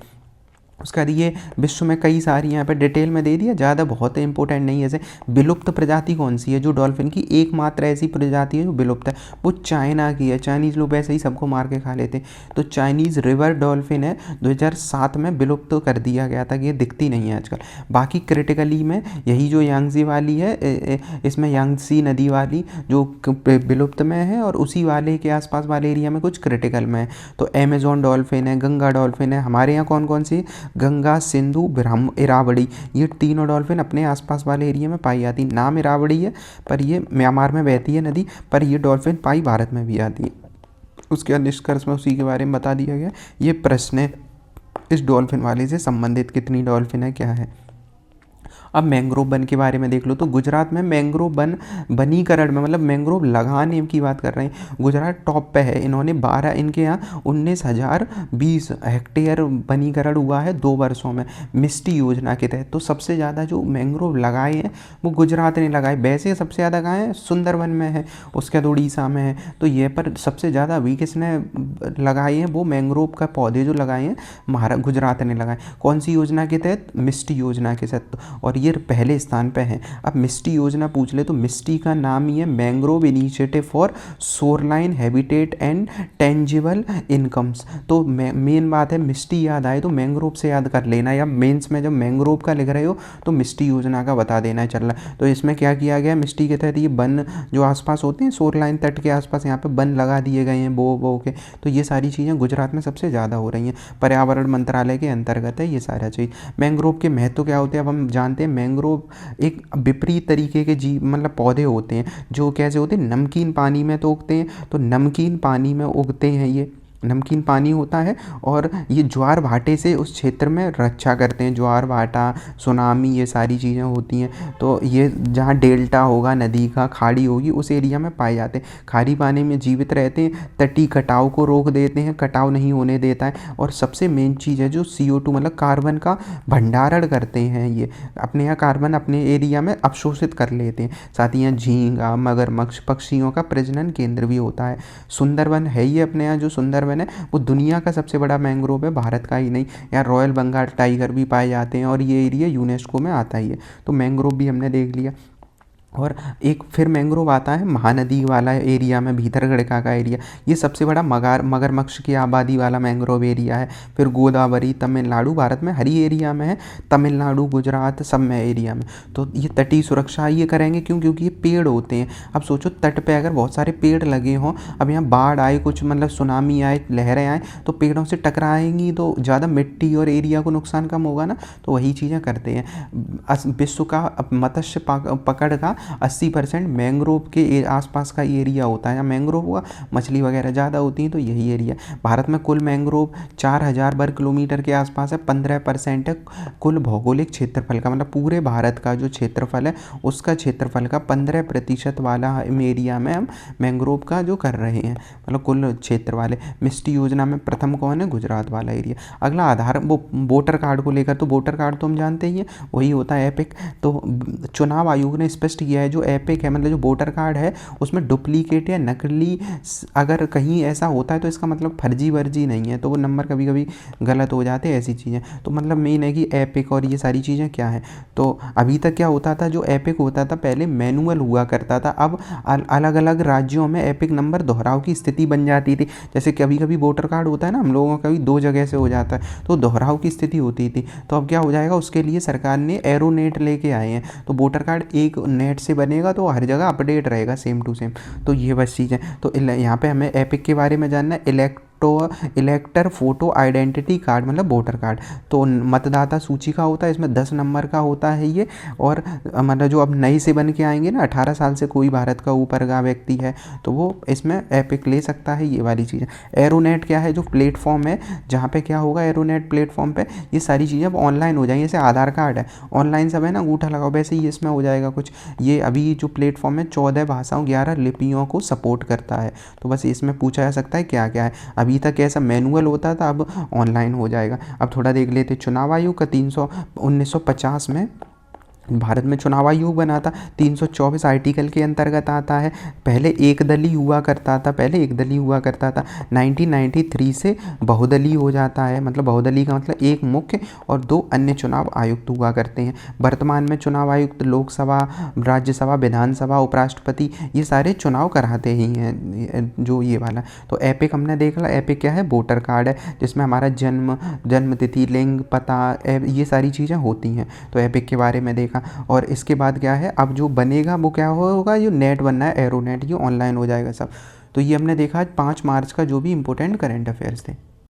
S1: उसके बाद ये विश्व में कई सारी यहाँ पे डिटेल में दे दिया, ज़्यादा बहुत इंपॉर्टेंट नहीं है। जैसे विलुप्त प्रजाति कौन सी है जो डॉल्फिन की, एकमात्र ऐसी प्रजाति है जो विलुप्त है, वो चाइना की है। चाइनीज़ लोग ऐसे ही सबको मार के खा लेते। तो चाइनीज़ रिवर डॉल्फिन है, 2007 में विलुप्त कर दिया गया था कि ये दिखती नहीं है आजकल। बाकी क्रिटिकली में यही जो यांगजी वाली है, इसमें यांगसी नदी वाली जो विलुप्त में है, और उसी वाले के आसपास वाले एरिया में कुछ क्रिटिकल में है। तो अमेजोन डॉल्फिन है, गंगा डॉल्फिन है। हमारे यहाँ कौन कौन सी, गंगा, सिंधु, ब्रह्म, इरावदी, ये तीनों डॉल्फिन अपने आसपास वाले एरिया में पाई जाती। नाम इरावदी है पर ये म्यांमार में बहती है नदी, पर ये डॉल्फिन पाई भारत में भी आती है। उसके बाद निष्कर्ष में उसी के बारे में बता दिया गया। ये प्रश्न है इस डॉल्फिन वाले से संबंधित, कितनी डॉल्फिन है, क्या है। अब मैंग्रोव वन के बारे में देख लो। तो गुजरात में मैंग्रोव वन वनीकरण में, मतलब मैंग्रोव लगाने की बात कर रहे हैं, गुजरात टॉप पे है। इन्होंने 12, इनके यहाँ 19,020 हेक्टेयर वनीकरण हुआ है 2 वर्षों में मिस्टी योजना के तहत। तो सबसे ज़्यादा जो मैंग्रोव लगाए हैं वो गुजरात ने लगाए। वैसे सबसे ज़्यादा कहाँ है, सुंदरवन में है, उसके बाद उड़ीसा में है। तो ये पर सबसे ज़्यादा अभी किसने लगाए हैं, वो मैंग्रोव का पौधे जो लगाए हैं गुजरात ने लगाए। कौन सी योजना के तहत, मिस्टी योजना के तहत, और ये पहले स्थान पे है। अब मिस्टी योजना पूछ ले तो मिस्टी का नाम ही है mangrove initiative for shoreline habitat and tangible incomes. तो मेन बात है, मिस्टी याद आए तो मैंग्रोव से याद कर लेना, या मेंस में जब मैंग्रोव का लिख रहे हो तो मिस्टी योजना का बता देना है, चल रहा। तो इसमें क्या किया गया, मिस्टी के तहत ये वन जो आसपास होते हैं शोरलाइन तट के आसपास, यहाँ पे वन लगा दिए गए हैं बो के। तो ये सारी चीज़ें गुजरात में सबसे ज़्यादा हो रही हैं, पर्यावरण मंत्रालय के अंतर्गत है ये सारा चीज़। मैंग्रोव के महत्व क्या होते हैं अब हम जानते हैं। मैंग्रोव एक विपरीत तरीके के जीव, मतलब पौधे होते हैं जो कैसे होते हैं, नमकीन पानी में तो उगते हैं। तो नमकीन पानी में उगते हैं, ये नमकीन पानी होता है, और ये ज्वार भाटे से उस क्षेत्र में रक्षा करते हैं। ज्वार भाटा, सुनामी, ये सारी चीज़ें होती हैं। तो ये जहाँ डेल्टा होगा नदी का, खाड़ी होगी, उस एरिया में पाए जाते हैं। खारी पानी में जीवित रहते हैं, तटीय कटाव को रोक देते हैं, कटाव नहीं होने देता है। और सबसे मेन चीज़ है जो CO2 मतलब कार्बन का भंडारण करते हैं, ये अपने यहाँ कार्बन अपने एरिया में अवशोषित कर लेते हैं। साथ ही यहाँ झींगा, मगरमच्छ, पक्षियों का प्रजनन केंद्र भी होता है। सुंदरवन है ये अपने यहाँ जो सुंदरवन है वो दुनिया का सबसे बड़ा मैंग्रोव है, भारत का ही नहीं। यहाँ रॉयल बंगाल टाइगर भी पाए जाते हैं, और ये एरिया यूनेस्को में आता ही है। तो मैंग्रोव भी हमने देख लिया। और एक फिर मैंग्रोव आता है महानदी वाला एरिया में, भीतरगढ़ का एरिया, ये सबसे बड़ा मगरमच्छ की आबादी वाला मैंग्रोव एरिया है। फिर गोदावरी, तमिलनाडु, भारत में हरी एरिया में है, तमिलनाडु, गुजरात सब में एरिया में। तो ये तटीय सुरक्षा ये करेंगे क्यों, क्योंकि ये पेड़ होते हैं। अब सोचो तट पे अगर बहुत सारे पेड़ लगे हों, अब यहाँ बाढ़ आए, कुछ मतलब सुनामी आए, लहरें आए, तो पेड़ों से टकराएंगी तो ज़्यादा मिट्टी और एरिया को नुकसान कम होगा ना। तो वही चीज़ें करते हैं। विश्व का मत्स्य पकड़ का 80% मैंग्रोव के आसपास का एरिया होता है। या मैंग्रोव हुआ, मछली वगैरह ज़्यादा होती हैं, तो यही एरिया। भारत में कुल मैंग्रोव 4000 वर्ग किलोमीटर के आसपास है। 15% है कुल भौगोलिक क्षेत्रफल का, मतलब पूरे भारत का जो क्षेत्रफल है उसका क्षेत्रफल का 15% वाला एरिया में हम मैंग्रोव का जो कर रहे हैं, मतलब कुल क्षेत्र वाले। मिस्टी योजना में प्रथम कौन है, गुजरात वाला एरिया। अगला आधार वो वोटर कार्ड को लेकर, तो वोटर कार्ड तो हम जानते ही हैं, वही होता है एपिक। तो चुनाव आयोग ने स्पष्ट किया है जो एपिक है, मतलब जो वोटर कार्ड है उसमें डुप्लीकेट या नकली अगर कहीं ऐसा होता है तो इसका मतलब फर्जी वर्जी नहीं है, तो वो नंबर कभी कभी गलत हो जाते हैं, ऐसी चीज़ें। तो मतलब मेन है कि एपिक और ये सारी चीज़ें क्या है। तो अभी तक क्या होता था, जो एपिक होता था पहले मैनुअल हुआ करता था, अब अलग अलग राज्यों में एपिक नंबर दोहराव की स्थिति बन जाती थी। जैसे कभी कभी वोटर कार्ड होता है ना हम लोगों का भी 2 जगह से हो जाता है, तो दोहराव की स्थिति होती थी। तो अब क्या हो जाएगा, उसके लिए सरकार ने एरोनेट लेके आए हैं, तो वोटर कार्ड एक नेट से बनेगा तो हर जगह अपडेट रहेगा सेम टू सेम। तो ये बस चीज़ है। तो यहाँ पे हमें एपिक के बारे में जानना है। इलेक्टर फोटो आइडेंटिटी कार्ड मतलब वोटर कार्ड। तो मतदाता सूची का होता है, इसमें 10 नंबर का होता है ये। और मतलब जो अब नई से बन के आएंगे ना, 18 साल से कोई भारत का ऊपर का व्यक्ति है तो वो इसमें एपिक ले सकता है, ये वाली चीज़ें। एरोनेट क्या है, जो प्लेटफॉर्म है जहाँ पे क्या होगा, एरोनेट प्लेटफॉर्म पे ये सारी चीज़ें अब ऑनलाइन हो जाएंगी। जैसे आधार कार्ड है ऑनलाइन सब है ना, अंगूठा लगाओ, वैसे ही इसमें हो जाएगा कुछ। ये अभी जो प्लेटफॉर्म है 14 भाषाओं 11 लिपियों को सपोर्ट करता है। तो बस इसमें पूछा जा सकता है क्या क्या है। अभी तक ऐसा मैनुअल होता था, अब ऑनलाइन हो जाएगा। अब थोड़ा देख लेते चुनाव आयोग का 1950 में भारत में चुनाव आयोग बना था। 324 आर्टिकल के अंतर्गत आता है। पहले एक दलीय हुआ करता था। 1993 से बहुदलीय हो जाता है। मतलब बहुदलीय का मतलब एक मुख्य और 2 अन्य चुनाव आयुक्त हुआ करते हैं। वर्तमान में चुनाव आयुक्त लोकसभा, राज्यसभा, विधानसभा, उपराष्ट्रपति ये सारे चुनाव कराते ही हैं, जो ये वाला। तो एपिक हमने देख ला, एपिक क्या है, वोटर कार्ड है जिसमें हमारा जन्म तिथि, लिंग, पता ये सारी चीज़ें होती हैं। तो एपिक के बारे में देखा। और इसके बाद क्या है, अब जो बनेगा वो क्या होगा, जो नेट बनना है एरोनेट, ये ऑनलाइन हो जाएगा सब। तो ये हमने देखा आज 5 मार्च का जो भी इंपॉर्टेंट करंट अफेयर्स थे।